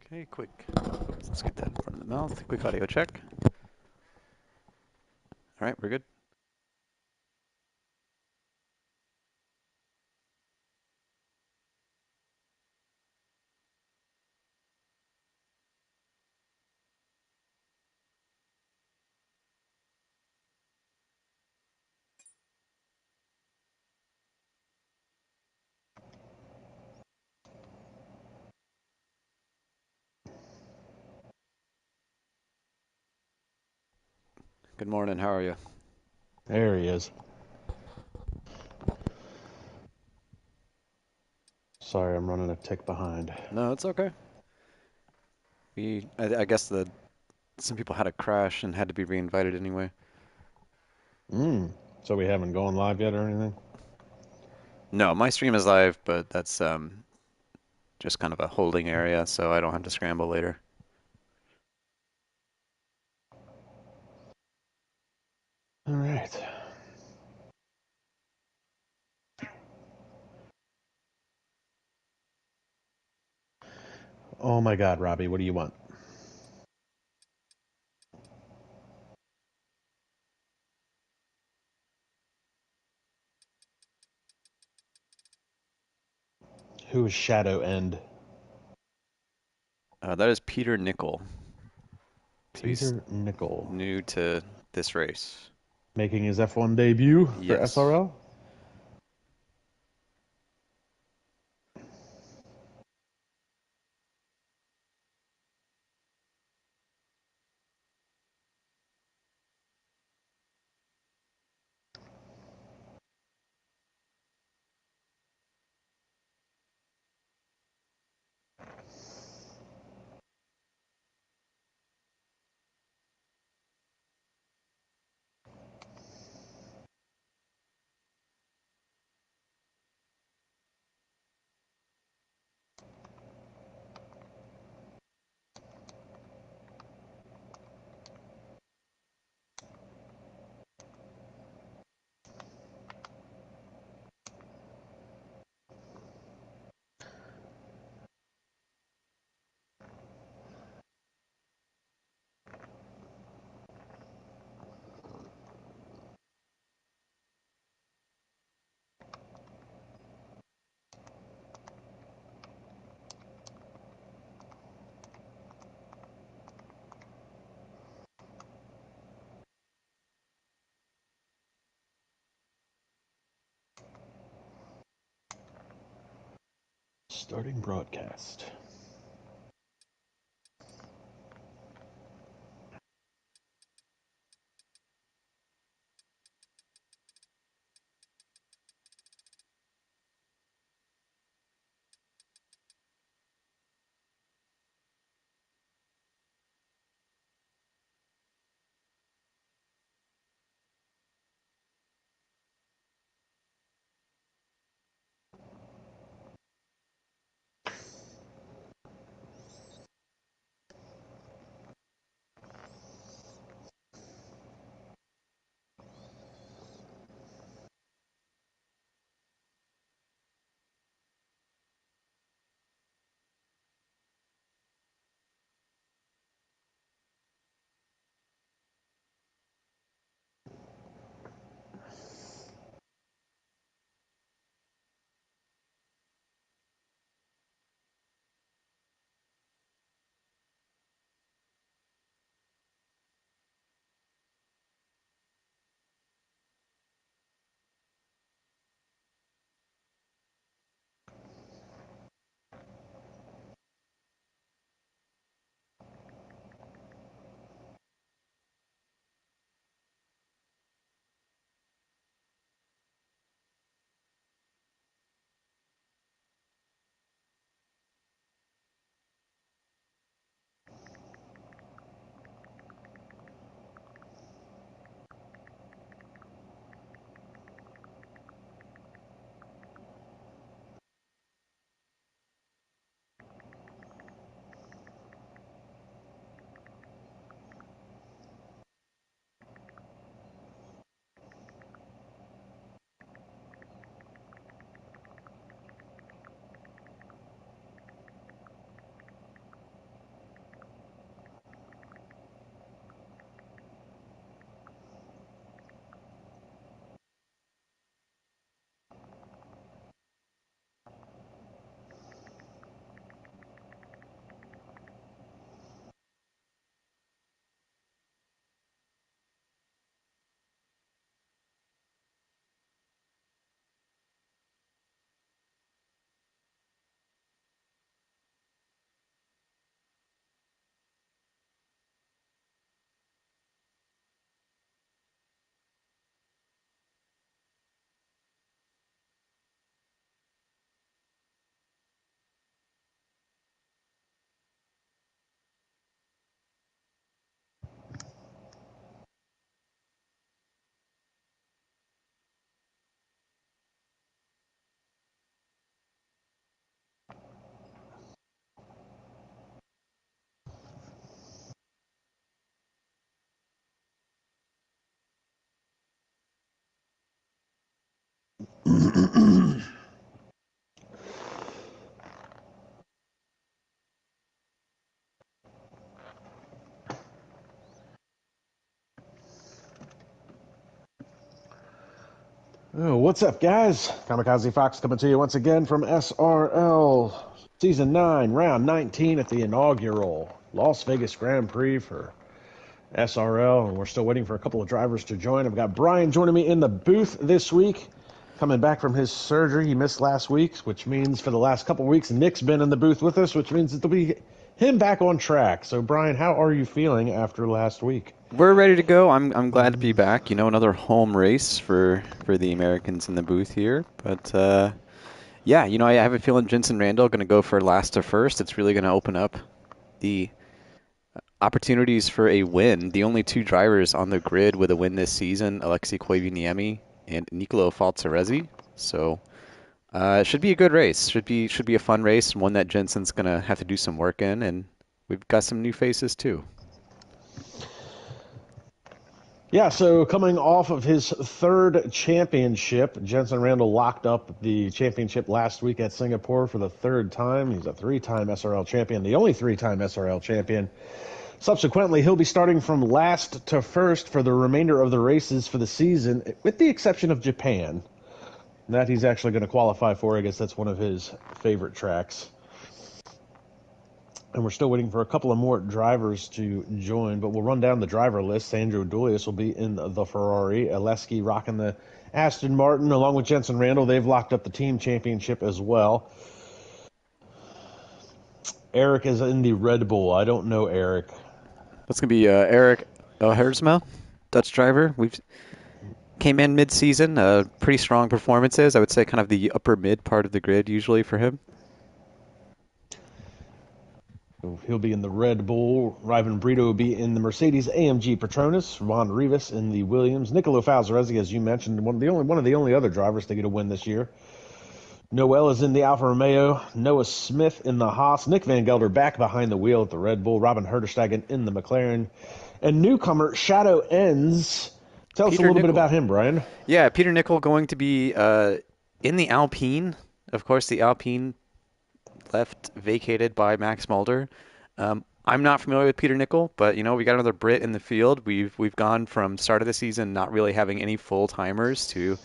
Okay, quick. Oops, let's get that in front of the mouth. Quick audio check. All right, we're good. Good morning. How are you? There he is. Sorry, I'm running a tick behind. No, it's okay. I guess some people had a crash and had to be reinvited anyway. So we haven't gone live yet or anything? No, my stream is live, but that's just kind of a holding area, so I don't have to scramble later. All right. Oh my God, Robbie, what do you want? Who is Shadow End? That is Peter Nickel. So he's Peter Nickel. new to this race. Making his F1 debut for Yes. SRL? Starting broadcast. Oh, what's up, guys? Kamikaze Fox coming to you once again from SRL Season 9, Round 19 at the inaugural Las Vegas Grand Prix for SRL, and we're still waiting for a couple of drivers to join. I've got Bryan joining me in the booth this week, coming back from his surgery. He missed last week, which means for the last couple of weeks, Nick's been in the booth with us, which means it'll be him back on track. So, Bryan, how are you feeling after last week? We're ready to go. I'm glad to be back. You know, another home race for the Americans in the booth here. But yeah, you know, I have a feeling Jensen Randall going to go for last to first. It's really going to open up the opportunities for a win. The only two drivers on the grid with a win this season, Alexei Koivuniemi and Nicolo Falzaresi. So it should be a good race. Should be a fun race, one that Jensen's going to have to do some work in, and we've got some new faces too. Yeah, so coming off of his third championship, Jensen Randall locked up the championship last week at Singapore for the third time. He's a three-time SRL champion, the only three-time SRL champion. Subsequently, he'll be starting from last to first for the remainder of the races for the season, with the exception of Japan. That he's actually going to qualify for. I guess that's one of his favorite tracks. And we're still waiting for a couple of more drivers to join, but we'll run down the driver list. Sandro Dulius will be in the Ferrari. Aleski rocking the Aston Martin, along with Jensen Randall. They've locked up the team championship as well. Eric is in the Red Bull. I don't know Eric. That's going to be Eric Hersma, Dutch driver. We've came in mid-season, pretty strong performances. I would say kind of the upper mid part of the grid usually for him. He'll be in the Red Bull. Ryvan Brito will be in the Mercedes AMG Petronas. Ron Rivas in the Williams. Nicolo Falzaresi, as you mentioned, one of the only other drivers to get a win this year. Noel is in the Alfa Romeo. Noah Smith in the Haas. Nick Van Gelder back behind the wheel at the Red Bull. Robin Herderstegen in the McLaren. And newcomer Shadow Ends. Tell us a little bit about him, Bryan. Yeah, Peter Nicol going to be in the Alpine. Of course, the Alpine left vacated by Max Mulder. I'm not familiar with Peter Nicol, but you know, we got another Brit in the field. We've gone from start of the season not really having any full timers to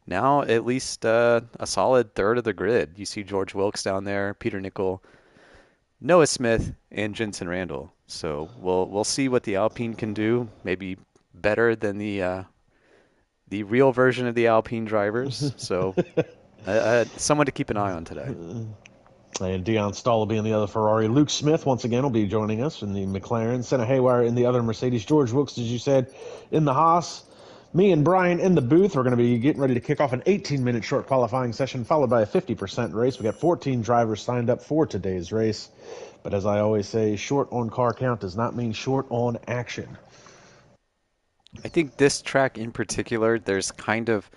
now at least a solid third of the grid. You see George Wilkes down there, Peter Nicol, Noah Smith, and Jensen Randall. So we'll see what the Alpine can do. Maybe better than the real version of the Alpine drivers. So someone to keep an eye on today. And Dion Stahl will be in the other Ferrari. Luke Smith, once again, will be joining us in the McLaren. Senna Haywire in the other Mercedes. George Wilkes, as you said, in the Haas. Me and Bryan in the booth. We're going to be getting ready to kick off an 18-minute short qualifying session, followed by a 50% race. We got 14 drivers signed up for today's race. But as I always say, short on car count does not mean short on action. I think this track in particular, there's kind of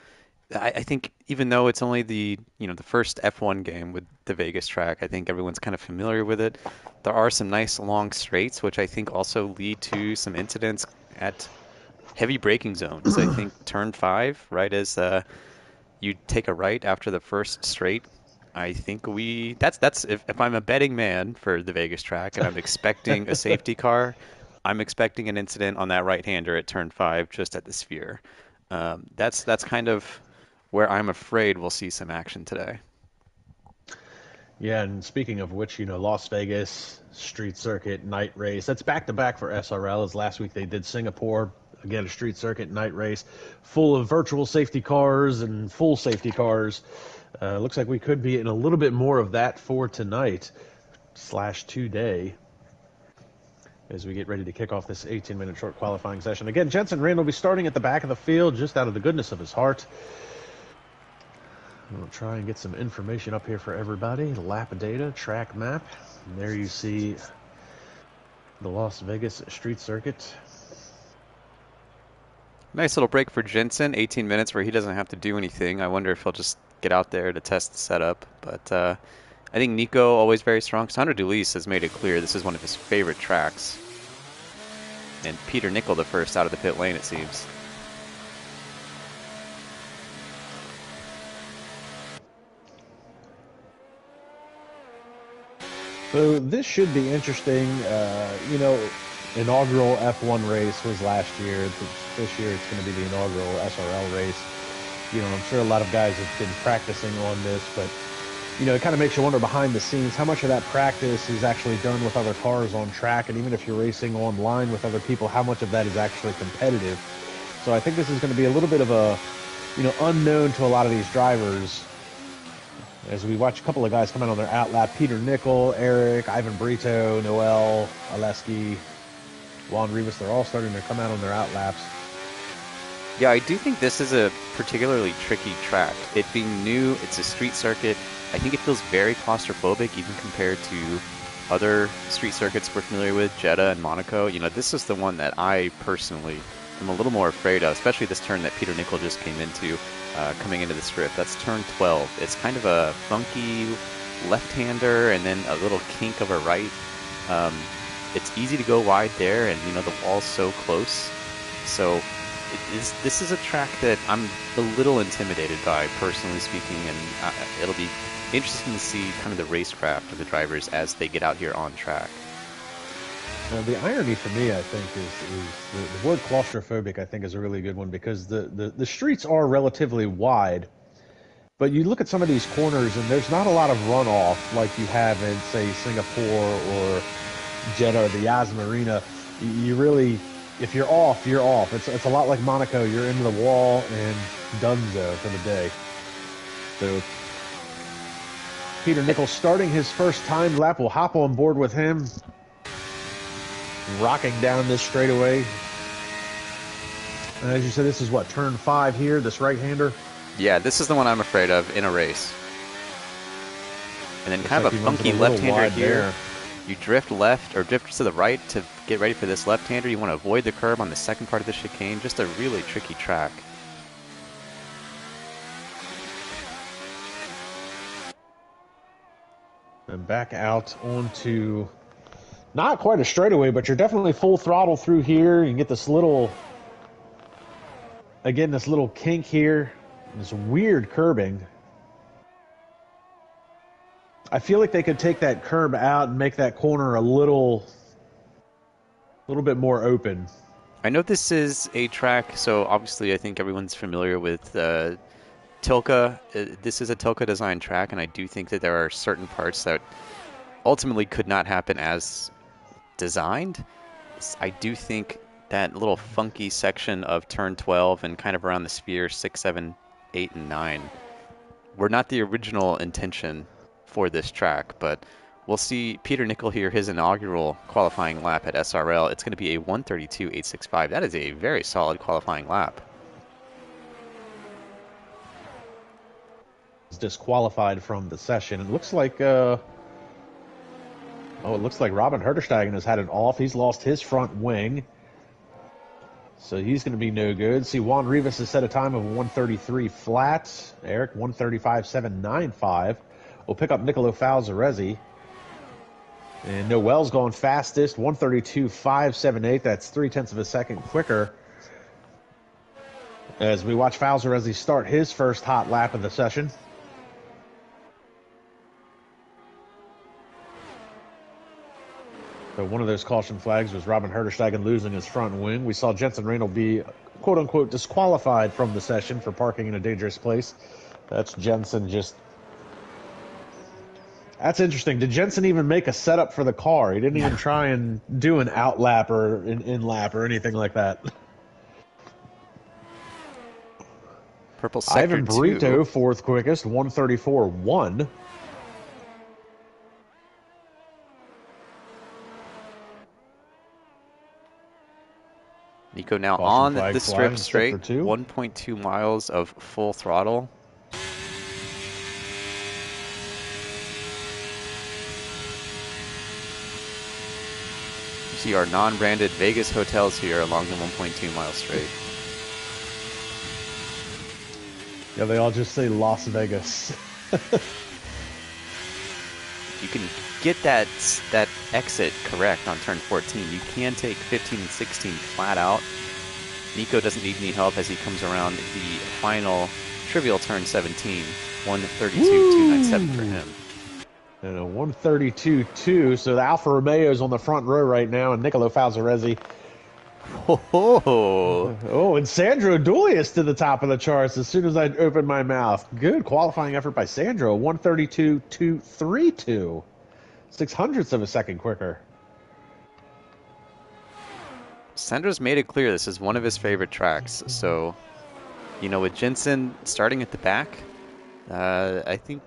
I think even though it's only the first F1 game with the Vegas track, I think everyone's kind of familiar with it. There are some nice long straights, which I think also lead to some incidents at heavy braking zones. I think turn 5, right as you take a right after the first straight. I think that's if I'm a betting man for the Vegas track and I'm expecting a safety car, I'm expecting an incident on that right-hander at turn 5 just at the sphere. That's kind of where I'm afraid we'll see some action today. Yeah, and speaking of which, Las Vegas, street circuit, night race. That's back-to-back for SRL, as last week they did Singapore. Again, a street circuit, night race, full of virtual safety cars and full safety cars. Looks like we could be in a little bit more of that for tonight / today as we get ready to kick off this 18-minute short qualifying session. Again, Jensen Randall will be starting at the back of the field just out of the goodness of his heart. We'll try and get some information up here for everybody. Lap data, track map. And there you see the Las Vegas street circuit. Nice little break for Jensen, 18 minutes where he doesn't have to do anything. I wonder if he'll just get out there to test the setup. But I think Nico, always very strong. Sandro Dulis has made it clear this is one of his favorite tracks. And Peter Nicol the first out of the pit lane, it seems. So this should be interesting. You know, inaugural F1 race was last year. This year it's going to be the inaugural SRL race. You know, I'm sure a lot of guys have been practicing on this, but you know, it kind of makes you wonder behind the scenes how much of that practice is actually done with other cars on track, and even if you're racing online with other people, how much of that is actually competitive. So I think this is going to be a little bit of a, you know, unknown to a lot of these drivers as we watch a couple of guys come out on their outlap. Peter Nickel, Eric, Ivan Brito, Noel, Oleski, Juan Rivas, they're all starting to come out on their outlaps. Yeah, I do think this is a particularly tricky track. It being new, it's a street circuit. I think it feels very claustrophobic even compared to other street circuits we're familiar with, Jeddah and Monaco. You know, this is the one that I personally am a little more afraid of, especially this turn that Peter Nickel just came into, coming into the strip. That's turn 12. It's kind of a funky left-hander and then a little kink of a right. Um, it's easy to go wide there, and you know the wall's so close. So this is a track that I'm a little intimidated by, personally speaking, and it'll be interesting to see kind of the racecraft of the drivers as they get out here on track. Now, the irony for me, I think, is the word claustrophobic, I think, is a really good one because the streets are relatively wide, but you look at some of these corners and there's not a lot of runoff like you have in, say, Singapore or Jeddah or the Yas Marina. You really, if you're off, you're off. It's a lot like Monaco. You're into the wall and donezo for the day. So Peter Nichols starting his first time lap. We'll hop on board with him, rocking down this straightaway. And as you said, this is what, turn 5 here, this right-hander? Yeah, this is the one I'm afraid of in a race. And then Looks kind like of a he runs it funky little left-hander wide here. there. You drift left or drift to the right to get ready for this left-hander. You want to avoid the curb on the second part of the chicane. Just a really tricky track. And back out onto not quite a straightaway, but you're definitely full throttle through here. You can get this little, again, this little kink here, this weird curbing. I feel like they could take that curb out and make that corner a little bit more open. I know this is a track, so obviously I think everyone's familiar with Tilke. This is a Tilke design track, and I do think that there are certain parts that ultimately could not happen as designed. I do think that little funky section of turn 12 and kind of around the sphere 6, 7, 8, and 9 were not the original intention for this track, but we'll see Peter Nickel here, his inaugural qualifying lap at SRL. It's going to be a 132.865. That is a very solid qualifying lap. He's disqualified from the session. It looks like it looks like Robin Herterstegen has had it off. He's lost his front wing. So he's going to be no good. See, Juan Rivas has set a time of 133 flat. Eric, 135.795. We'll pick up Nicolo Falzarezzi. And Noel's gone fastest, 132.578. That's 0.3 of a second quicker. As we watch Falzarezzi start his first hot lap of the session. So one of those caution flags was Robin Herterstegen losing his front wing. We saw Jensen Reinl be, quote-unquote, disqualified from the session for parking in a dangerous place. That's Jensen just... That's interesting. Did Jensen even make a setup for the car? He didn't even try and do an out lap or an in lap or anything like that. Purple sector Ivan Brito, 2. fourth quickest, 134.1. Nico now Caution on flag the strip flying, straight, sector 2. 1.2 miles of full throttle. You see our non-branded Vegas hotels here along the 1.2 mile straight. Yeah, they all just say Las Vegas. You can get that exit correct on turn 14. You can take 15 and 16 flat out. Nico doesn't need any help as he comes around the final trivial turn 17. 132.297 for him. And a 132.2. So the Alfa Romeo's on the front row right now, and Nicolo Falzaresi. Oh, Oh, and Sandro Dulius to the top of the charts as soon as I opened my mouth. Good qualifying effort by Sandro. 132.232. 600ths of a second quicker. Sandro's made it clear this is one of his favorite tracks. So, with Jensen starting at the back, I think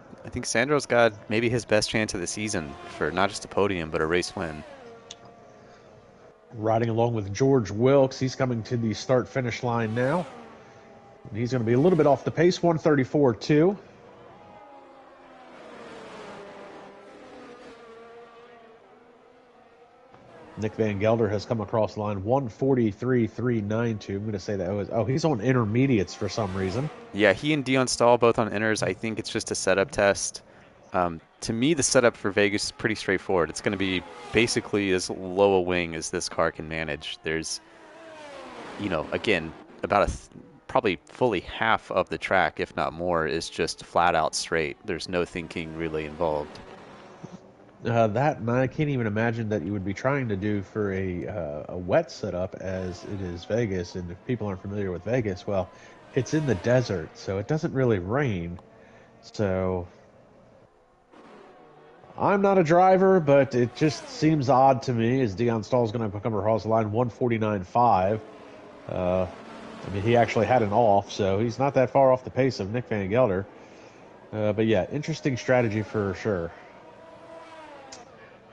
Sandro's got maybe his best chance of the season for not just a podium but a race win. Riding along with George Wilkes. He's coming to the start-finish line now. And he's going to be a little bit off the pace, 134.2. Nick Van Gelder has come across the line, 143.392. I'm going to say that was, he's on intermediates for some reason. Yeah, he and Dion Stahl both on inners. I think it's just a setup test. To me, the setup for Vegas is pretty straightforward. It's going to be basically as low a wing as this car can manage. There's, again, about probably fully half of the track, if not more, is just flat out straight. There's no thinking really involved. That, and I can't even imagine that you would be trying to do for a wet setup as it is Vegas. And if people aren't familiar with Vegas, well, it's in the desert, so it doesn't really rain. So I'm not a driver, but it just seems odd to me as Dion Stahl's going to come across the line 149.5. I mean, he actually had an off, so he's not that far off the pace of Nick Van Gelder. But yeah, interesting strategy for sure.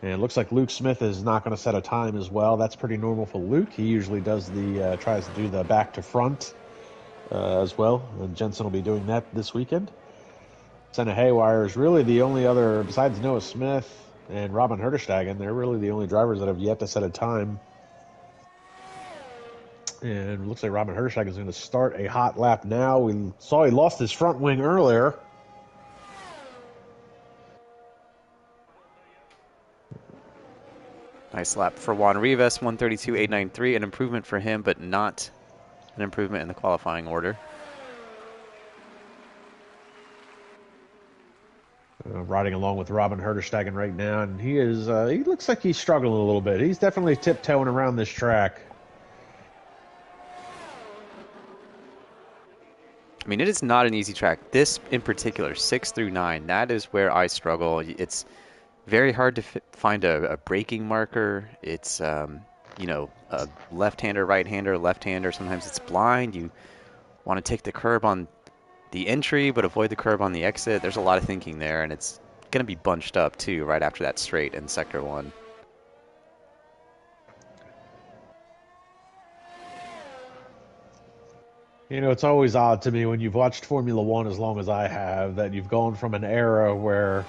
And it looks like Luke Smith is not going to set a time as well. That's pretty normal for Luke. He usually does tries to do the back to front as well. And Jensen will be doing that this weekend. Senna Haywire is really the only other, besides Noah Smith and Robin Herderstegen, they're really the only drivers that have yet to set a time. And it looks like Robin Herderstegen is going to start a hot lap now. We saw he lost his front wing earlier. Nice lap for Juan Rivas, 132.893, an improvement for him, but not an improvement in the qualifying order. Riding along with Robin Herderstegen right now, and he looks like he's struggling a little bit. He's definitely tiptoeing around this track. I mean, it is not an easy track. This in particular, 6 through 9, that is where I struggle. It's very hard to find a braking marker. It's, a left-hander, right-hander, left-hander. Sometimes it's blind. You want to take the curb on the entry, but avoid the curb on the exit. There's a lot of thinking there, and it's going to be bunched up, too, right after that straight in Sector 1. It's always odd to me when you've watched Formula One as long as I have that you've gone from an era where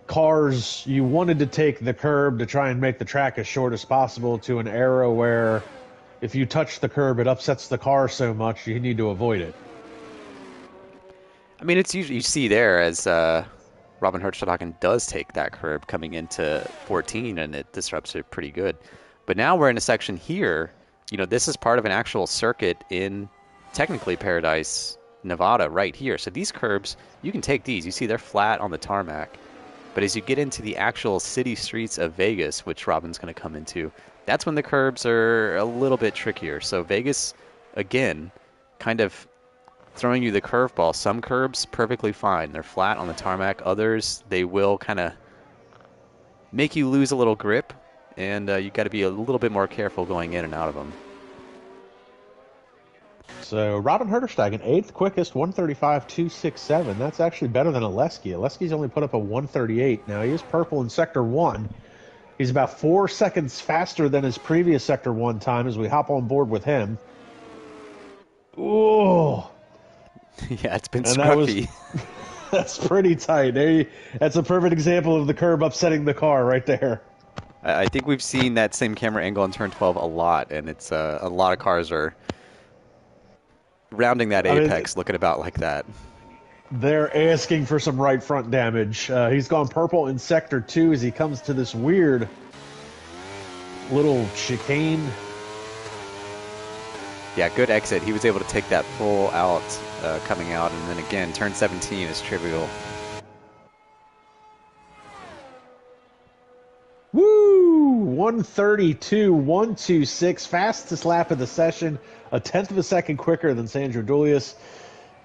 cars, you wanted to take the curb to try and make the track as short as possible to an era where if you touch the curb, it upsets the car so much you need to avoid it. I mean, it's usually, you see there as Robin Herjavec does take that curb coming into 14, and it disrupts it pretty good. But now we're in a section here. This is part of an actual circuit in technically Paradise, Nevada, right here. So these curbs, you can take these. You see they're flat on the tarmac. But as you get into the actual city streets of Vegas, which Robin's going to come into, that's when the curbs are a little bit trickier. So Vegas, again, kind of throwing you the curveball. Some curbs, perfectly fine. They're flat on the tarmac. Others, they will kind of make you lose a little grip. And you got to be a little bit more careful going in and out of them. So Robin Herderstegen, 8th quickest, 135.267. That's actually better than Oleski. Oleski's only put up a 138. Now, he is purple in Sector 1. He's about 4 seconds faster than his previous Sector 1 time as we hop on board with him. Ooh. Yeah, it's been scruffy. That's pretty tight. That's a perfect example of the curb upsetting the car right there. I think we've seen that same camera angle in turn 12 a lot, and it's a lot of cars are rounding that apex, looking about like that. They're asking for some right front damage. He's gone purple in Sector 2 as he comes to this weird little chicane. Yeah, good exit. He was able to take that full out coming out, and then again, turn 17 is trivial. 132.126, fastest lap of the session, a tenth of a second quicker than Sandro Dulius.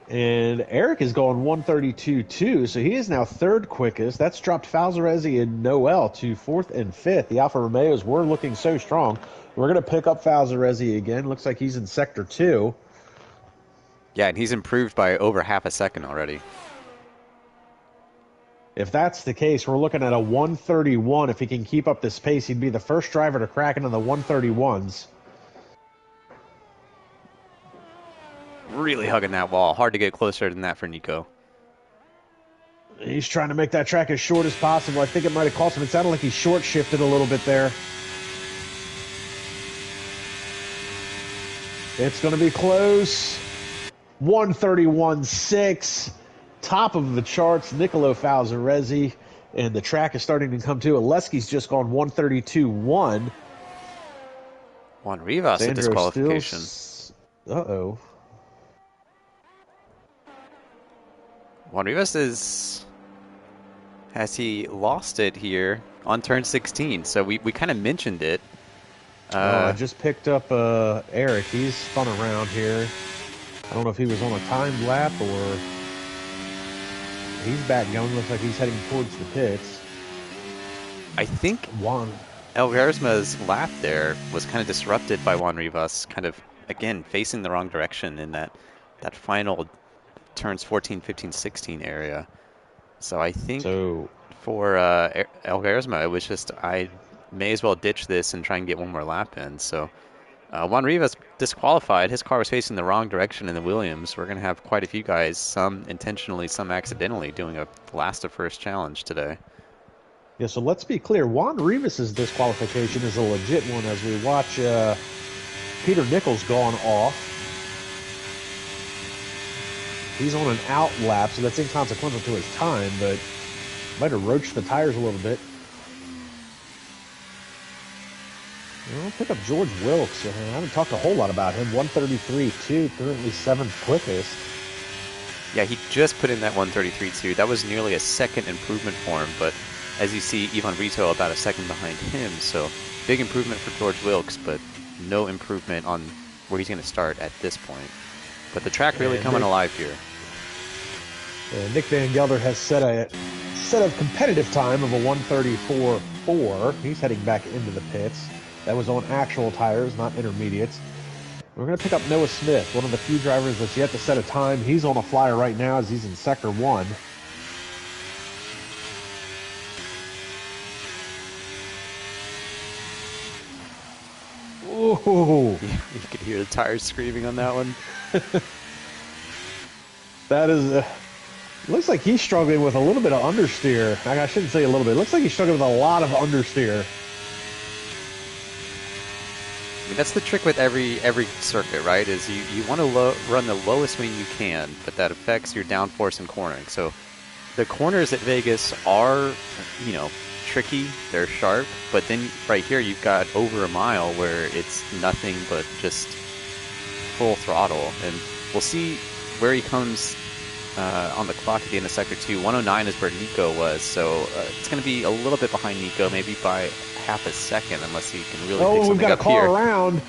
And Eric is going 132.2, so he is now third quickest. That's dropped Falzaresi and Noel to fourth and fifth. The Alfa Romeos were looking so strong. We're going to pick up Falzaresi again. Looks like he's in sector 2. Yeah, and he's improved by over half a second already. If that's the case, we're looking at a 131. If he can keep up this pace, he'd be the first driver to crack into the 131s. Really hugging that wall. Hard to get closer than that for Nico. He's trying to make that track as short as possible. I think it might have cost him. It sounded like he short shifted a little bit there. It's going to be close. 131.6. Top of the charts, Nicolo Falzaresi. And the track is starting to come to. Aleski's just gone 132.1. Juan Rivas, a disqualification. Uh-oh. Juan Rivas has he lost it here on turn 16? So we kind of mentioned it. I just picked up Eric. He's spun around here. I don't know if he was on a timed lap or he's back going. Looks like he's heading towards the pits. I think Juan Elgaresma's lap there was kind of disrupted by Juan Rivas, kind of, again, facing the wrong direction in that final turns 14, 15, 16 area. So I think for Elgaresma, it was just, I may as well ditch this and try and get one more lap in. So Juan Rivas disqualified. His car was facing the wrong direction in the Williams. We're going to have quite a few guys, some intentionally, some accidentally, doing a last of first challenge today. Yeah, so let's be clear. Juan Rivas' disqualification is a legit one as we watch Peter Nichols gone off. He's on an out lap, so that's inconsequential to his time, but might have roached the tires a little bit. I'll pick up George Wilkes. I haven't talked a whole lot about him. 133.2, currently 7th quickest. Yeah, he just put in that 133.2. That was nearly a second improvement for him, but as you see, Ivan Rito about a second behind him, so big improvement for George Wilkes, but no improvement on where he's going to start at this point. But the track really coming alive here. Nick Van Gelder has set a competitive time of a 134.4. He's heading back into the pits. That was on actual tires, not intermediates. We're going to pick up Noah Smith, one of the few drivers that's yet to set a time. He's on a flyer right now as he's in Sector 1. Ooh. You could hear the tires screaming on that one. That is... looks like he's struggling with a little bit of understeer. I shouldn't say a little bit. It looks like he's struggling with a lot of understeer. I mean, that's the trick with every circuit, right? Is you want to run the lowest wing you can, but that affects your downforce and cornering. So the corners at Vegas are, tricky. They're sharp, but then right here you've got over a mile where it's nothing but just full throttle, and we'll see where he comes on the clock at the end of Sector 2. 109 is where Nico was, so it's going to be a little bit behind Nico, maybe by half a second, unless he can really pick something up here. Oh, we've got a car around.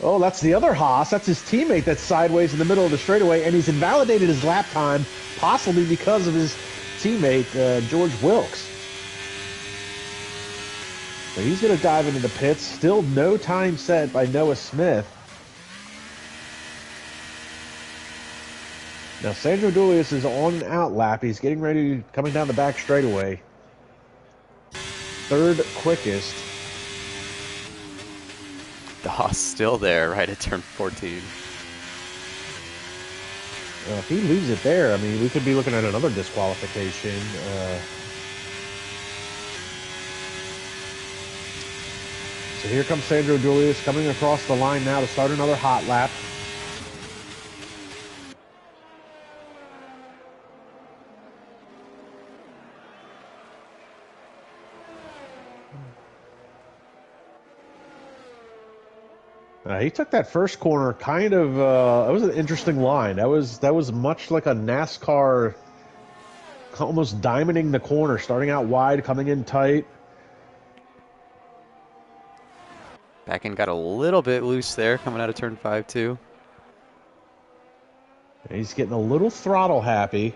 Oh, that's the other Haas. That's his teammate that's sideways in the middle of the straightaway, and he's invalidated his lap time, possibly because of his teammate, George Wilkes. So he's going to dive into the pits. Still no time set by Noah Smith. Now, Sandro Dulius is on an out lap. He's getting ready, coming down the back straightaway. Third quickest. The Haas still there right at turn 14. If he leaves it there, I mean, we could be looking at another disqualification. So here comes Sandro Dulius coming across the line now to start another hot lap. He took that first corner kind of, it was an interesting line. That was much like a NASCAR, almost diamonding the corner, starting out wide, coming in tight. Back end got a little bit loose there coming out of turn 5 too. He's getting a little throttle happy.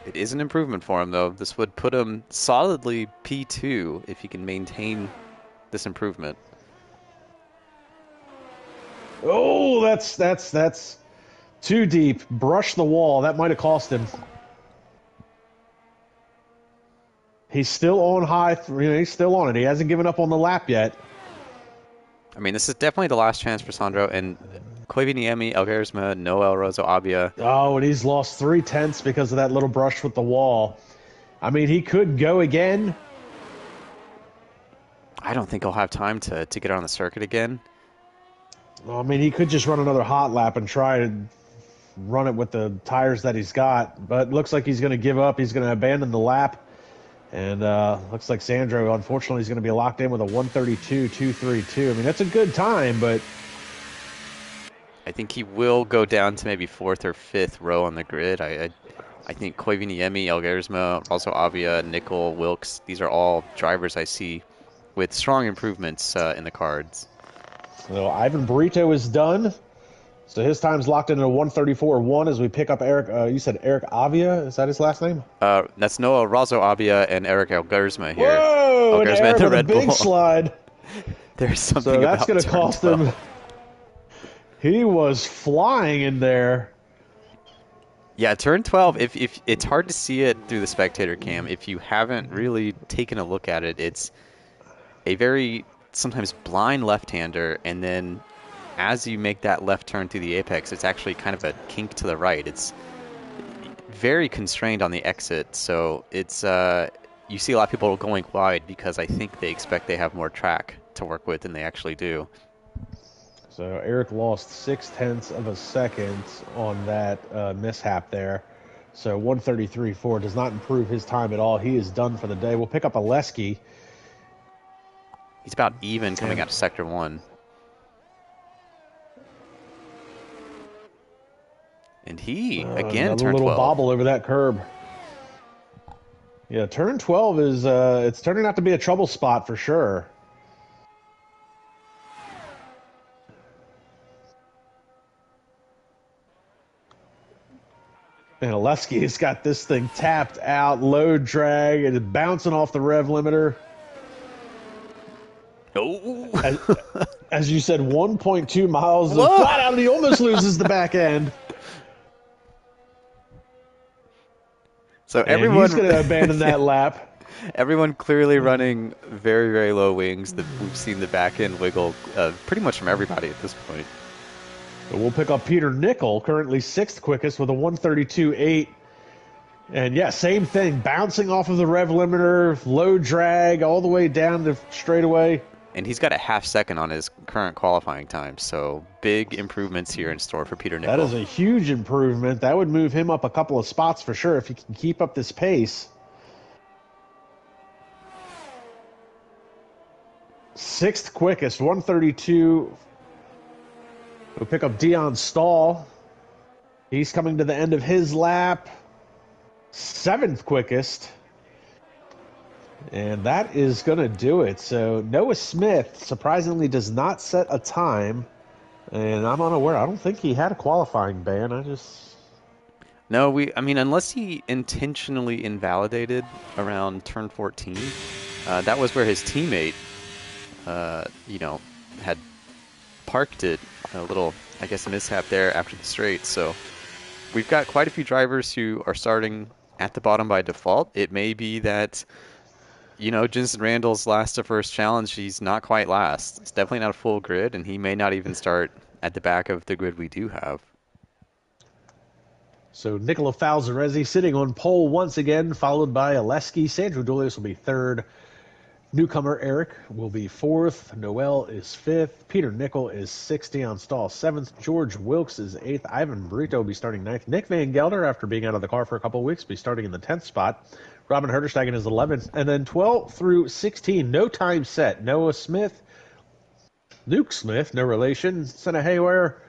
It is an improvement for him though. This would put him solidly P2 if he can maintain this improvement. Oh, that's too deep. Brush the wall. That might have cost him. He's still on high. He's still on it. He hasn't given up on the lap yet. I mean, this is definitely the last chance for Sandro and Koivuniemi, Elgersma, Noel, Rosso Abia. Oh, and he's lost 3/10 because of that little brush with the wall. I mean, he could go again. I don't think he'll have time to get on the circuit again. I mean, he could just run another hot lap and try to run it with the tires that he's got. But looks like he's going to give up. He's going to abandon the lap. And looks like Sandro, unfortunately, is going to be locked in with a 1:32.232. I mean, that's a good time, but I think he will go down to maybe 4th or 5th row on the grid. I think Koivuniemi, Elgersma, also Avia, Nickel, Wilkes, these are all drivers I see with strong improvements in the cards. so Ivan Brito is done. So his time's locked into 1:34.1 as we pick up Eric. You said Eric Avia? Is that his last name? That's Noah Razo Avia and Eric Elgersma here. Whoa! And Elgersma Eric and the with a Red big Bull. slide. There's something So that's about going to turn cost 12. him. He was flying in there. Yeah, turn 12, if it's hard to see it through the spectator cam. If you haven't really taken a look at it, it's a very sometimes blind left-hander, and then as you make that left turn through the apex, it's actually kind of a kink to the right. It's very constrained on the exit, so it's you see a lot of people going wide because I think they expect they have more track to work with than they actually do. So Eric lost 0.6 of a second on that mishap there. So 1:33.4 does not improve his time at all. He is done for the day. We'll pick up Oleski. He's about even coming out of Sector 1. And he, again, Another turn little 12. bobble over that curb. Yeah, turn 12 is it's turning out to be a trouble spot for sure. And Oleski has got this thing tapped out, low drag, and it's bouncing off the rev limiter. Oh! As you said, 1.2 miles of Whoa! flat out, and he almost loses the back end. So And everyone, he's going to abandon that lap. everyone clearly running very, very low wings. We've seen the back end wiggle pretty much from everybody at this point. But we'll pick up Peter Nickel, currently 6th quickest with a 1:32.8. And yeah, same thing, bouncing off of the rev limiter, low drag, all the way down to straightaway. And he's got a half second on his current qualifying time, so big improvements here in store for Peter Nickel. That is a huge improvement. That would move him up a couple of spots for sure if he can keep up this pace. 6th quickest, 1:32. We'll pick up Dion Stahl. He's coming to the end of his lap. 7th quickest. And that is going to do it. So Noah Smith surprisingly does not set a time. And I'm unaware. I don't think he had a qualifying ban. No, I mean, unless he intentionally invalidated around turn 14, that was where his teammate, had parked it. A little, I guess, mishap there after the straight. So we've got quite a few drivers who are starting at the bottom by default. It may be that, Jensen Randall's last to first challenge, he's not quite last. It's definitely not a full grid, and he may not even start at the back of the grid we do have. So Nicola Falzarezzi sitting on pole once again, followed by Oleski. Sandro Dulius will be 3rd. Newcomer Eric will be 4th. Noel is 5th. Peter Nickel is 6th. Dion Stahl 7th. George Wilkes is 8th. Ivan Brito will be starting 9th. Nick Van Gelder, after being out of the car for a couple of weeks, will be starting in the 10th spot. Robin Herderstegen is 11th. And then 12 through 16, no time set. Noah Smith, Luke Smith, no relation. Senna Haywire,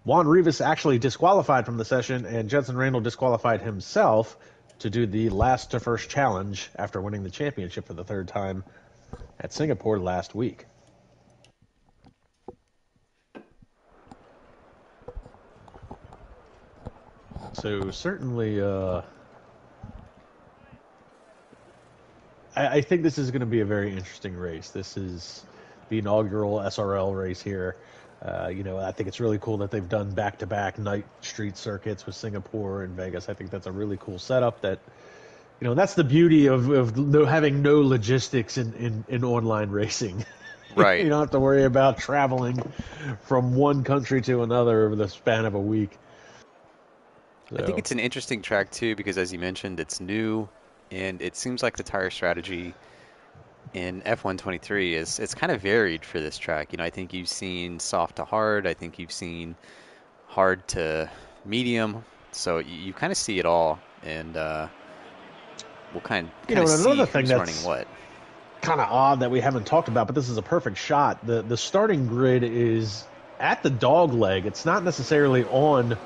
Juan Rivas actually disqualified from the session, and Jensen Randall disqualified himself to do the last to first challenge after winning the championship for the third time at Singapore last week. So certainly, I think this is going to be a very interesting race. This is the inaugural SRL race here. I think it's really cool that they've done back-to-back night street circuits with Singapore and Vegas. I think that's a really cool setup. That's the beauty of having no logistics in online racing. Right. You don't have to worry about traveling from one country to another over the span of a week. I think So, it's an interesting track too because, as you mentioned, it's new, and it seems like the tire strategy in F123 is it's kind of varied for this track. I think you've seen soft to hard. I think you've seen hard to medium. So you kind of see it all, and we'll kind of and see another thing who's running that's what. kind of odd that we haven't talked about, but this is a perfect shot. The starting grid is at the dog leg. It's not necessarily on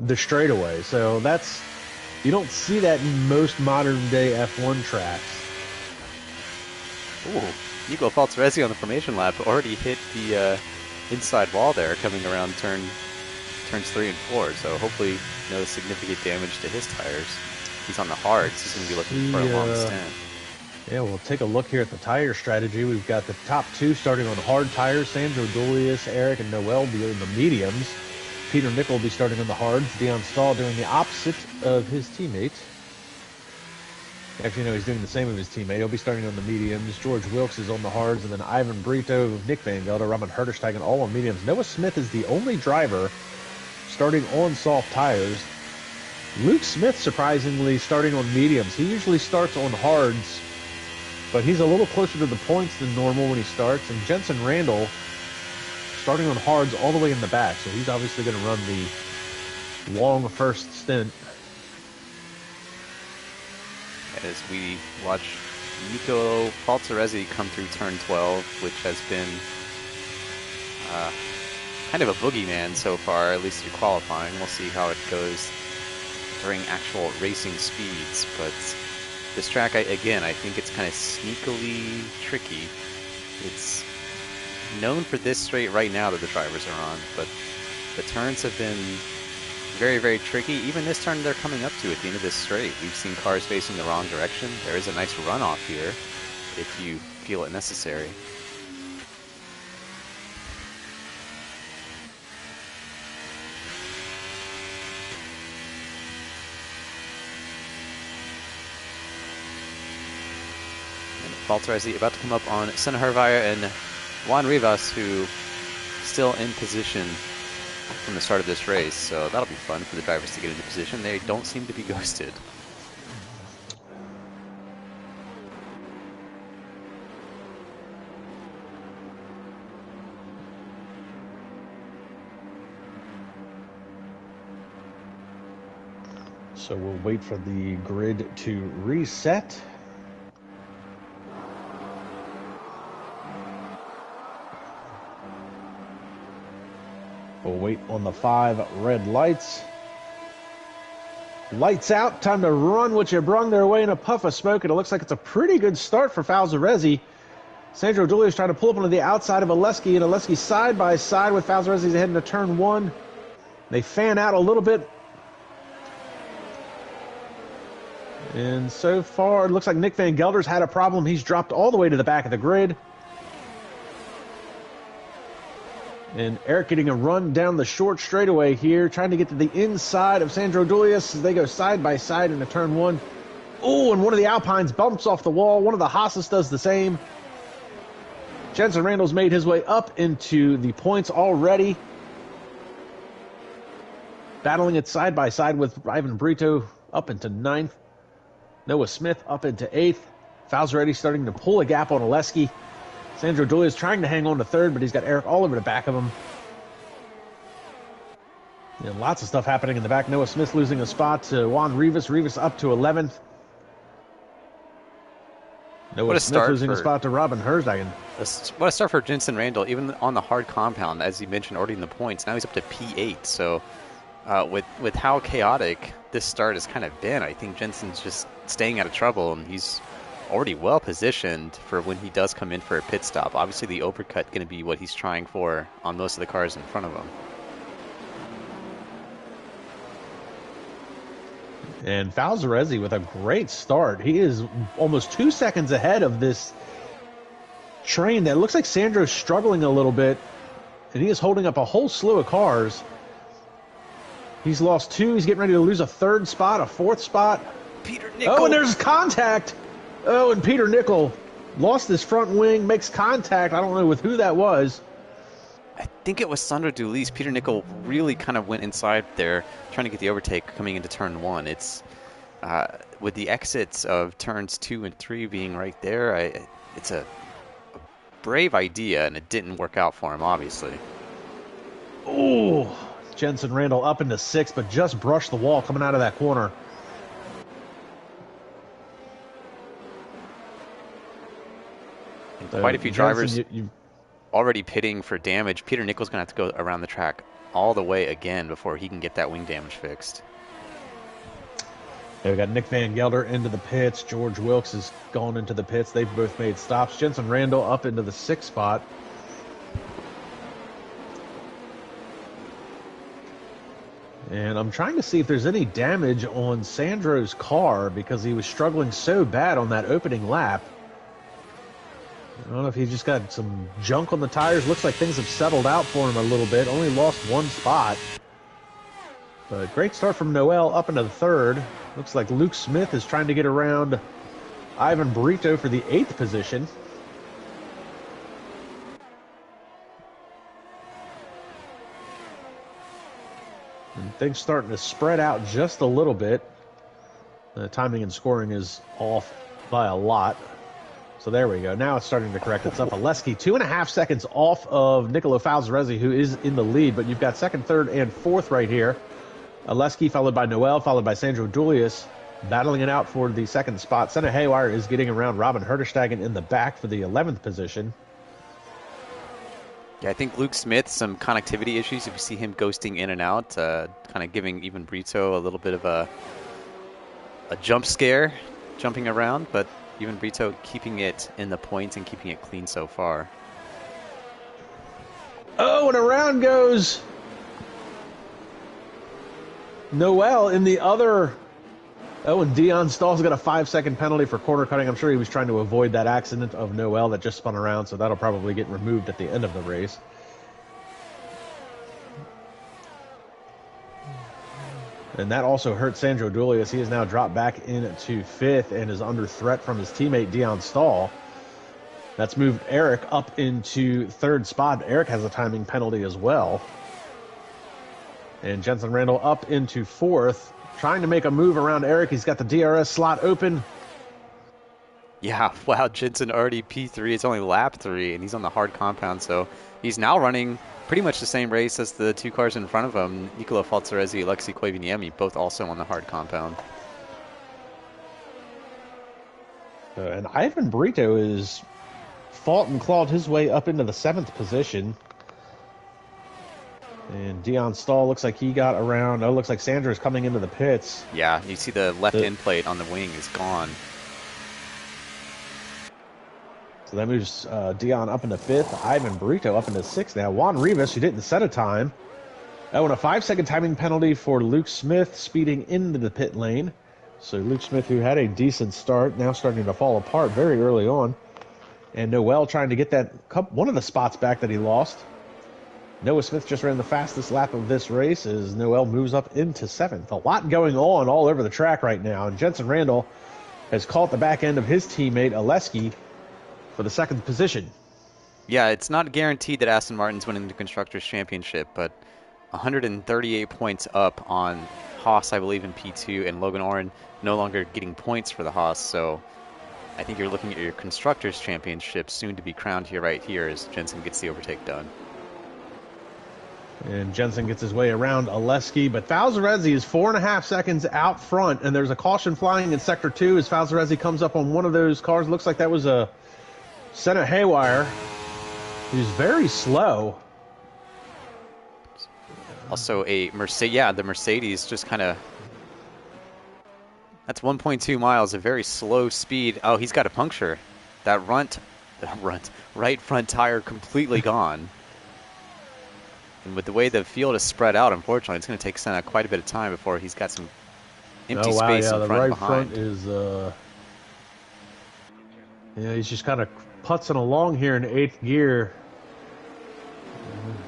the straightaway. So you don't see that in most modern day F1 tracks. Ooh, Nico Falzaresi on the formation lap already hit the inside wall there coming around turns 3 and 4. So hopefully no significant damage to his tires. He's on the hards. He's going to be looking for a long stint. Yeah, we'll take a look here at the tire strategy. We've got the top two starting on hard tires. Sandro Dulius, Eric, and Noel doing the mediums. Peter Nickel will be starting on the hards. Dion Stahl doing the opposite of his teammate. Actually, no, he's doing the same of his teammate. He'll be starting on the mediums. George Wilkes is on the hards, and then Ivan Brito, Nick Van Gelder, Robin Hertersteigen all on mediums. Noah Smith is the only driver starting on soft tires. Luke Smith, surprisingly, starting on mediums. He usually starts on hards, but he's a little closer to the points than normal when he starts. And Jensen Randall starting on hards all the way in the back, so he's obviously going to run the long first stint. As we watch Nico Falzaresi come through turn 12, which has been kind of a boogeyman so far, at least through qualifying. We'll see how it goes during actual racing speeds, but this track, I think it's kind of sneakily tricky. It's known for this straight right now that the drivers are on, but the turns have been very, very tricky. Even this turn they're coming up to at the end of this straight, we've seen cars facing the wrong direction. There is a nice runoff here if you feel it necessary. Falzaresi about to come up on Senna Hervire and Juan Rivas, who still in position from the start of this race, so that'll be fun for the drivers to get into position. They don't seem to be ghosted. So we'll wait for the grid to reset. We'll wait on the 5 red lights. Lights out. Time to run what you brung their way in a puff of smoke, and it looks like it's a pretty good start for Falzaresi. Sandro Dulius trying to pull up onto the outside of Oleski, and Oleski side by side with Falzaresi heading to turn 1. They fan out a little bit. And so far, it looks like Nick Van Gelder's had a problem. He's dropped all the way to the back of the grid. And Eric getting a run down the short straightaway here, trying to get to the inside of Sandro Dulius as they go side by side into turn 1. Oh, and one of the Alpines bumps off the wall. One of the Haas's does the same. Jensen Randall's made his way up into the points already. Battling it side by side with Ivan Brito up into 9th. Noah Smith up into 8th. Falzaresi starting to pull a gap on Oleski. Sandro Dulius trying to hang on to 3rd, but he's got Eric all over the back of him. Lots of stuff happening in the back. Noah Smith losing a spot to Juan Rivas. Rivas up to 11th. Noah What a Smith start losing a for spot to Robin Herzhagen. what a start for Jensen Randall, even on the hard compound, as you mentioned, already in the points. Now he's up to P8. So with how chaotic this start has kind of been, I think Jensen's just staying out of trouble, and he's already well positioned for when he does come in for a pit stop. Obviously, the overcut going to be what he's trying for on most of the cars in front of him. And Falzarezzi with a great start. He is almost 2 seconds ahead of this train that looks like Sandro's struggling a little bit, and he is holding up a whole slew of cars. He's lost 2. He's getting ready to lose a 3rd spot, a 4th spot. Peter Nickel. Oh, and there's contact. Oh, and Peter Nickel lost his front wing, makes contact. I don't know with who that was. I think it was Sandro Dulis. Peter Nickel really kind of went inside there, trying to get the overtake coming into turn 1. It's with the exits of turns 2 and 3 being right there. It's a brave idea, and it didn't work out for him, obviously. Oh, Jensen Randall up into 6th, but just brushed the wall coming out of that corner. And quite a few drivers already pitting for damage. Peter Nickel's going to have to go around the track all the way again before he can get that wing damage fixed. Yeah, we got Nick Van Gelder into the pits. George Wilkes has gone into the pits. They've both made stops. Jensen Randall up into the 6th spot. And I'm trying to see if there's any damage on Sandro's car because he was struggling so bad on that opening lap. I don't know if he just got some junk on the tires. Looks like things have settled out for him a little bit. Only lost 1 spot. But great start from Noel up into the 3rd. Looks like Luke Smith is trying to get around Ivan Brito for the 8th position. And things starting to spread out just a little bit. The timing and scoring is off by a lot. So there we go. Now it's starting to correct itself. Aleski 2.5 seconds off of Nicolo Falzarezzi, who is in the lead, but you've got 2nd, 3rd, and 4th right here. Aleski followed by Noel, followed by Sandro Dulius, battling it out for the 2nd spot. Senna Haywire is getting around Robin Herterstegen in the back for the 11th position. Yeah, I think Luke Smith, some connectivity issues. If you see him ghosting in and out, kind of giving even Brito a little bit of a jump scare, jumping around, but even Brito keeping it in the points and keeping it clean so far. Oh, and around goes Noel in the other. Oh, and Dion Stahl's got a 5-second penalty for corner cutting. I'm sure he was trying to avoid that accident of Noel that just spun around, so that'll probably get removed at the end of the race. And that also hurt Sandro Dulius. He has now dropped back into 5th and is under threat from his teammate Dion Stahl. That's moved Eric up into 3rd spot. Eric has a timing penalty as well. And Jensen Randall up into 4th. Trying to make a move around Eric. He's got the DRS slot open. Yeah, wow, Jensen already P3. It's only lap 3, and he's on the hard compound, so he's now running pretty much the same race as the 2 cars in front of him, Nicolo Falzarezzi, Alexei Koivuniemi, both also on the hard compound. And Ivan Brito is fought and clawed his way up into the 7th position. And Dion Stahl looks like he got around. Oh, looks like Sandro's coming into the pits. Yeah, you see the left end plate on the wing is gone. So that moves Dion up into 5th. Ivan Brito up into 6th now. Juan Rivas, who didn't set a time. Oh, and a 5-second timing penalty for Luke Smith speeding into the pit lane. So Luke Smith, who had a decent start, now starting to fall apart very early on. And Noel trying to get that one of the spots back that he lost. Noah Smith just ran the fastest lap of this race as Noel moves up into 7th. A lot going on all over the track right now. And Jensen Randall has caught the back end of his teammate Aleski for the 2nd position. Yeah, it's not guaranteed that Aston Martin's winning the Constructors' Championship, but 138 points up on Haas, I believe, in P2, and Logan Oren no longer getting points for the Haas. So I think you're looking at your Constructors' Championship soon to be crowned here, right here, as Jensen gets the overtake done. And Jensen gets his way around Oleski, but Falzarezzi is 4.5 seconds out front, and there's a caution flying in Sector 2 as Falzarezzi comes up on one of those cars. Looks like that was a Senna Haywire, who's very slow. Also a Mercedes, yeah, the Mercedes just kind of, that's 1.2 miles, a very slow speed. Oh, he's got a puncture. That right front tire completely gone. And with the way the field is spread out, unfortunately, it's going to take Senna quite a bit of time before he's got some empty space in front and behind. The right front is, yeah, he's just kind of putzing along here in 8th gear.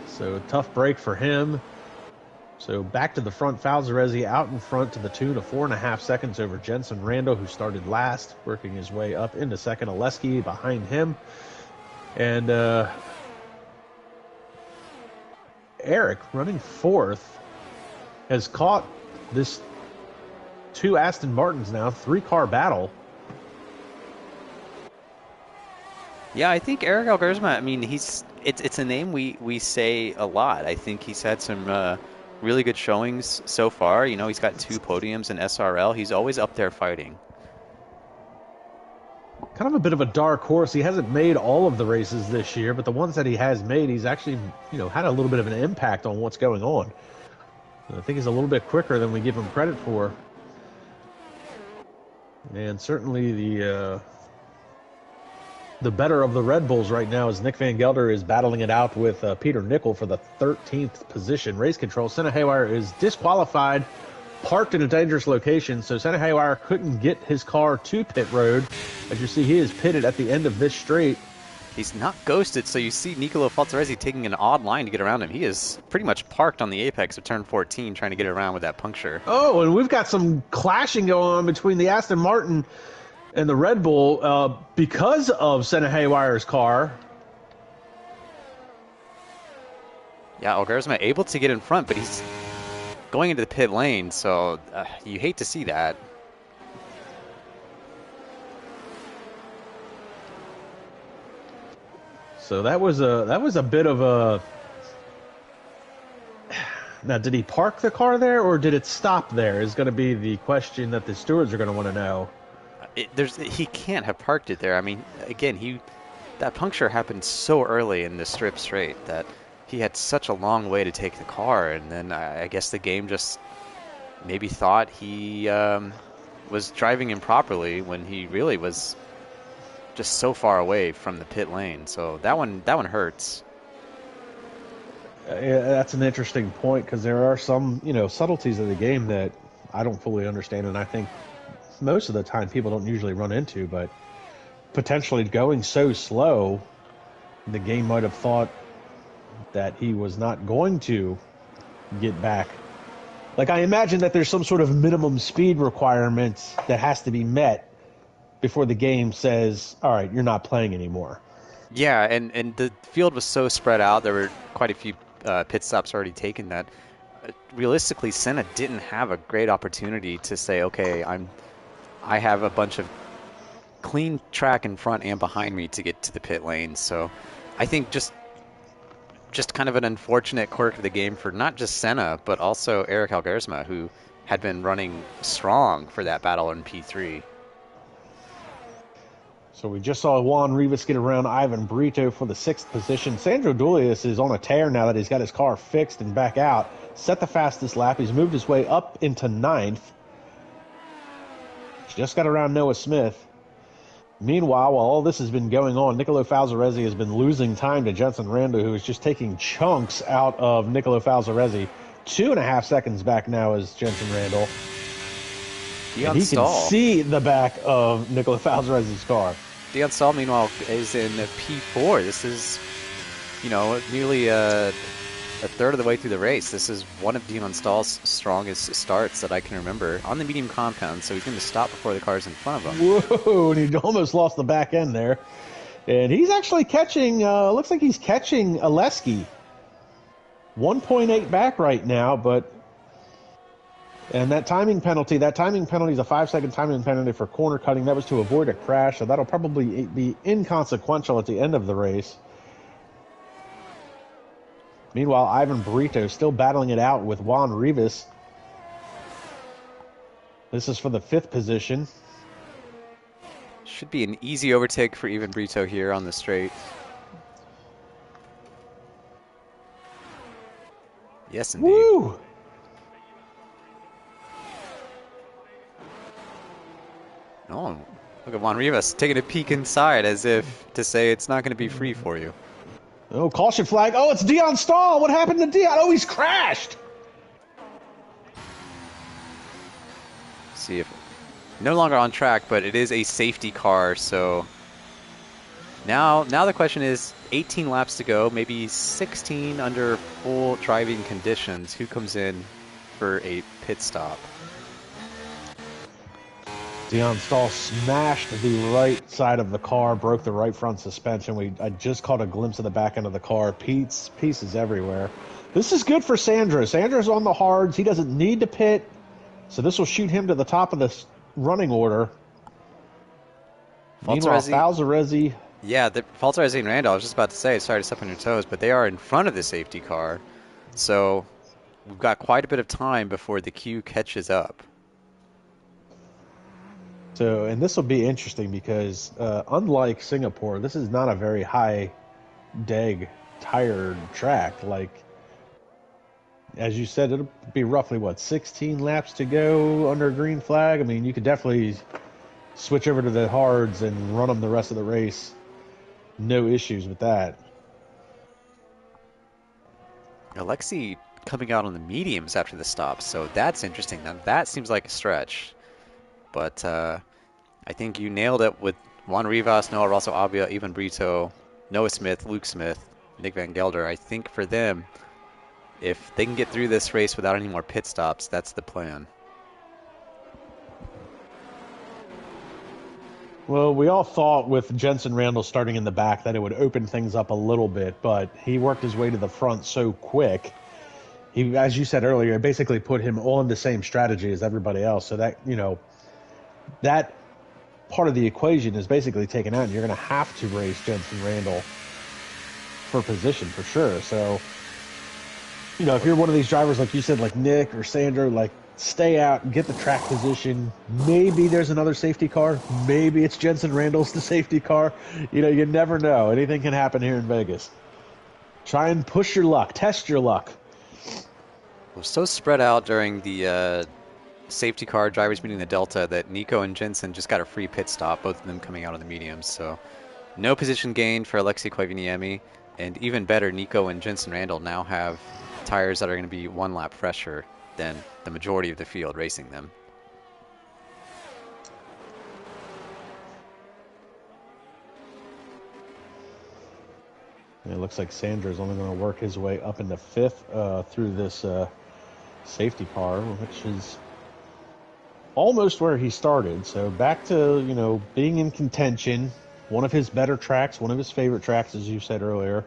So a tough break for him. So back to the front, Falzarezzi out in front to the tune of 4.5 seconds over Jensen Randall, who started last, working his way up into second. Oleski behind him. And Eric, running 4th, has caught this 2 Aston Martins now, 3-car battle. Yeah, I think Eric Algersma, I mean, it's a name we say a lot. I think he's had some really good showings so far. You know, he's got 2 podiums in SRL. He's always up there fighting. Kind of a bit of a dark horse. He hasn't made all of the races this year, but the ones that he has made, he's actually, you know, had a little bit of an impact on what's going on. I think he's a little bit quicker than we give him credit for. And certainly the better of the Red Bulls right now is Nick Van Gelder is battling it out with Peter Nickel for the 13th position. Race control. Senna Haywire is disqualified, parked in a dangerous location, so Senna Haywire couldn't get his car to pit road. As you see, he is pitted at the end of this straight. He's not ghosted, so you see Nicolo Falzarezzi taking an odd line to get around him. He is pretty much parked on the apex of turn 14 trying to get around with that puncture. Oh, and we've got some clashing going on between the Aston Martin and the Red Bull because of Senna Haywire's car. Yeah, Algersma able to get in front, but he's going into the pit lane, so you hate to see that. So that was a bit of a. Now, did he park the car there, or did it stop there? Is going to be the question that the stewards are going to want to know. He can't have parked it there. I mean, again, that puncture happened so early in the strip straight that he had such a long way to take the car, and then I guess the game just maybe thought he was driving improperly when he really was just so far away from the pit lane. So that one hurts. Yeah, that's an interesting point because there are some, you know, subtleties of the game that I don't fully understand, and I think most of the time people don't usually run into, but potentially going so slow, the game might have thought that he was not going to get back. Like, I imagine that there's some sort of minimum speed requirement that has to be met before the game says, all right, you're not playing anymore. Yeah, and the field was so spread out. There were quite a few pit stops already taken that realistically Senna didn't have a great opportunity to say, okay, I have a bunch of clean track in front and behind me to get to the pit lane. So I think just kind of an unfortunate quirk of the game for not just Senna, but also Eric Algersma, who had been running strong for that battle in P3. So we just saw Juan Rivas get around Ivan Brito for the 6th position. Sandro Dulius is on a tear now that he's got his car fixed and back out. Set the fastest lap. He's moved his way up into 9th. Just got around Noah Smith. Meanwhile, while all this has been going on, Nicolo Falzarezzi has been losing time to Jensen Rando, who is just taking chunks out of Nicolo Falzarezzi. 2.5 seconds back now is Jensen Randall. He can see the back of Nicolo Falzarezzi's car. Dion Stahl, meanwhile, is in P4. This is, you know, nearly a third of the way through the race. This is one of Dion Stahl's strongest starts that I can remember on the medium compound, so he's going to stop before the car's in front of him. Whoa, and he almost lost the back end there. And he's actually catching, looks like he's catching Oleski. 1.8 back right now, but... And that timing penalty is a 5-second timing penalty for corner cutting. That was to avoid a crash, so that'll probably be inconsequential at the end of the race. Meanwhile, Ivan Brito still battling it out with Juan Rivas. This is for the 5th position. Should be an easy overtake for even Brito here on the straight. Yes, indeed. Woo! Oh, look at Juan Rivas taking a peek inside as if to say it's not going to be free for you. Oh, caution flag. Oh, it's Dion Stahl. What happened to Dion? Oh, he's crashed. See if no longer on track, but it is a safety car, so now the question is 18 laps to go, maybe 16 under full driving conditions. Who comes in for a pit stop? Dion Stahl smashed the right side of the car, broke the right front suspension. I just caught a glimpse of the back end of the car. Pieces everywhere. This is good for Sandro. Sandro's on the hards. He doesn't need to pit, so this will shoot him to the top of the running order. Meanwhile, Falzarezzi. Yeah, Falzarezzi and Randall, I was just about to say, sorry to step on your toes, but they are in front of the safety car. So we've got quite a bit of time before the queue catches up. So, and this will be interesting because unlike Singapore, this is not a very high deg tired track. Like, as you said, it'll be roughly, what, 16 laps to go under green flag? I mean, you could definitely switch over to the hards and run them the rest of the race. No issues with that. Alexei coming out on the mediums after the stop, so that's interesting. Now that seems like a stretch. But I think you nailed it with Juan Rivas, Noah Rosso Abia, Ivan Brito, Noah Smith, Luke Smith, Nick Van Gelder. I think for them, if they can get through this race without any more pit stops, that's the plan. Well, we all thought with Jensen Randall starting in the back that it would open things up a little bit, but he worked his way to the front so quick. He, as you said earlier, basically put him on the same strategy as everybody else. So that, that part of the equation is basically taken out, and you're going to have to race Jensen Randall for position for sure. So, if you're one of these drivers, like you said, like Nick or Sandro, like, stay out, get the track position. Maybe there's another safety car. Maybe it's Jensen Randall's the safety car. You never know. Anything can happen here in Vegas. Try and push your luck. Test your luck. We're so spread out during the safety car drivers meeting the Delta that Nico and Jensen just got a free pit stop, both of them coming out on the mediums. So no position gain for Alexei Koivuniemi. And even better, Nico and Jensen Randall now have tires that are going to be 1 lap fresher than the majority of the field racing them. It looks like Sandro's only going to work his way up into 5th through this safety car, which is almost where he started. So back to, being in contention. One of his better tracks, one of his favorite tracks, as you said earlier.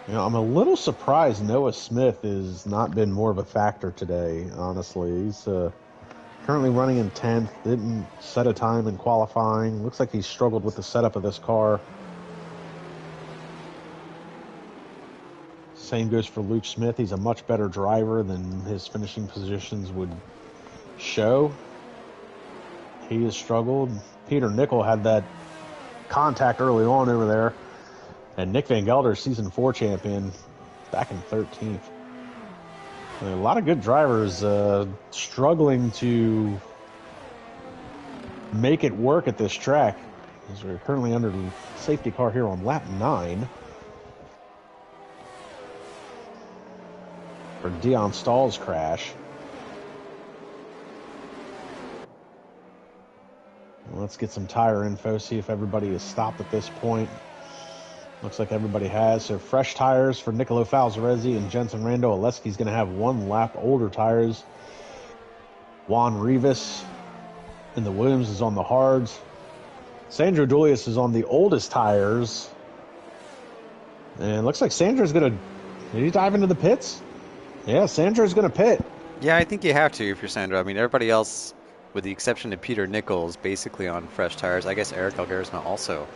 I'm a little surprised Noah Smith has not been more of a factor today, honestly. He's currently running in 10th, didn't set a time in qualifying. Looks like he's struggled with the setup of this car. Same goes for Luke Smith. He's a much better driver than his finishing positions would show. He has struggled. Peter Nickel had that contact early on over there. And Nick Van Gelder, season 4 champion, back in 13th. A lot of good drivers struggling to make it work at this track, as we're currently under the safety car here on lap 9. For Dion Stahl's crash. Let's get some tire info, see if everybody is stopped at this point. Looks like everybody has. So fresh tires for Nicolo Falzarezzi and Jensen Rando. Alesky's going to have 1 lap older tires. Juan Rivas in the Williams is on the hards. Sandro Dulius is on the oldest tires. And looks like Sandro's going to... Did he dive into the pits? Yeah, Sandro's going to pit. Yeah, I think you have to if you're Sandro. I mean, everybody else, with the exception of Peter Nichols, basically on fresh tires. I guess Eric Algarisma also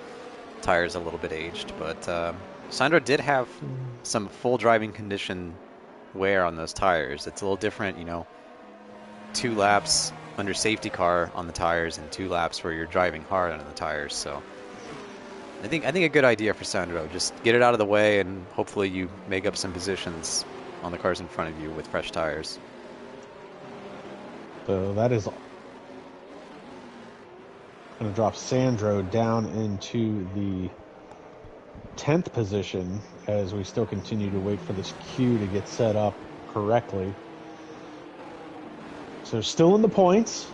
tires a little bit aged, but Sandro did have some full driving condition wear on those tires. It's a little different, you know, 2 laps under safety car on the tires and 2 laps where you're driving hard on the tires. So I think a good idea for Sandro. Just get it out of the way and hopefully you make up some positions on the cars in front of you with fresh tires. So that is going to drop Sandro down into the 10th position as we still continue to wait for this queue to get set up correctly. So still in the points.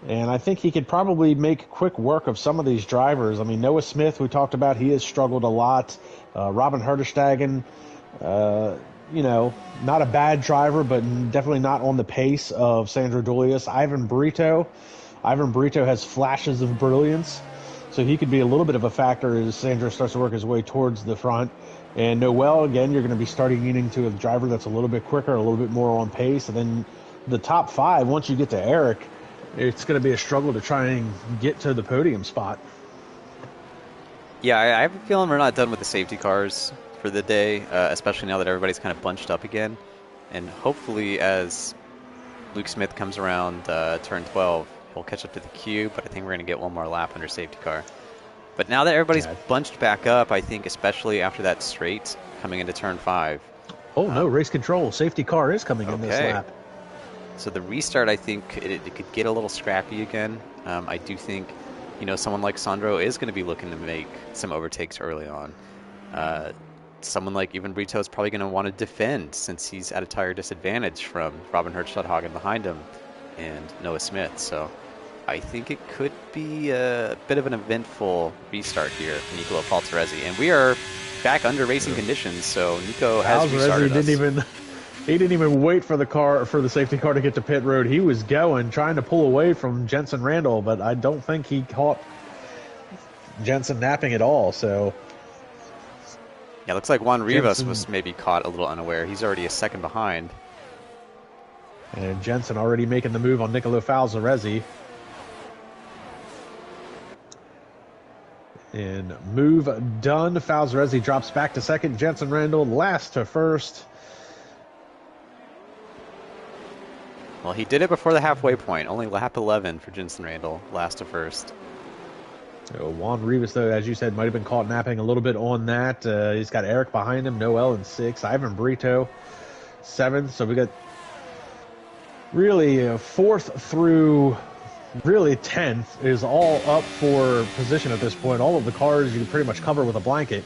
And I think he could probably make quick work of some of these drivers. I mean, Noah Smith, we talked about, he has struggled a lot. Robin Herderstagen, you know, not a bad driver, but definitely not on the pace of Sandro Dulius. Ivan Brito has flashes of brilliance, so he could be a little bit of a factor as Sandro starts to work his way towards the front. And Noel, again, you're going to be starting getting to a driver that's a little bit quicker, a little bit more on pace. And then the top 5, once you get to Eric, it's going to be a struggle to try and get to the podium spot. Yeah, I have a feeling we're not done with the safety cars for the day, especially now that everybody's kind of bunched up again. And hopefully as Luke Smith comes around turn 12, he'll catch up to the queue, but I think we're going to get one more lap under safety car. But now that everybody's bunched back up, I think especially after that straight coming into turn 5. Oh, no, race control. Safety car is coming in this lap. So the restart, I think it could get a little scrappy again. I do think, you know, someone like Sandro is going to be looking to make some overtakes early on. Someone like Ivan Brito is probably going to want to defend since he's at a tire disadvantage from Robin Hertzstadhagen behind him and Noah Smith. So I think it could be a bit of an eventful restart here for Nicola Falzaresi. And we are back under racing conditions, so Nico has restarted us. He didn't even wait for the safety car to get to pit road. He was going, trying to pull away from Jensen Randall, but I don't think he caught Jensen napping at all. So yeah, looks like Juan Rivas was maybe caught a little unaware. He's already a second behind. And Jensen already making the move on Nicola Falzaresi. And move done. Falzaresi drops back to second. Jensen Randall last to first. Well, he did it before the halfway point. Only lap 11 for Jensen Randall, last to first. So Juan Rivas, though, as you said, might have been caught napping a little bit on that. He's got Eric behind him, Noel in 6th, Ivan Brito 7th. So we got really 4th through really 10th is all up for position at this point. All of the cars you can pretty much cover with a blanket.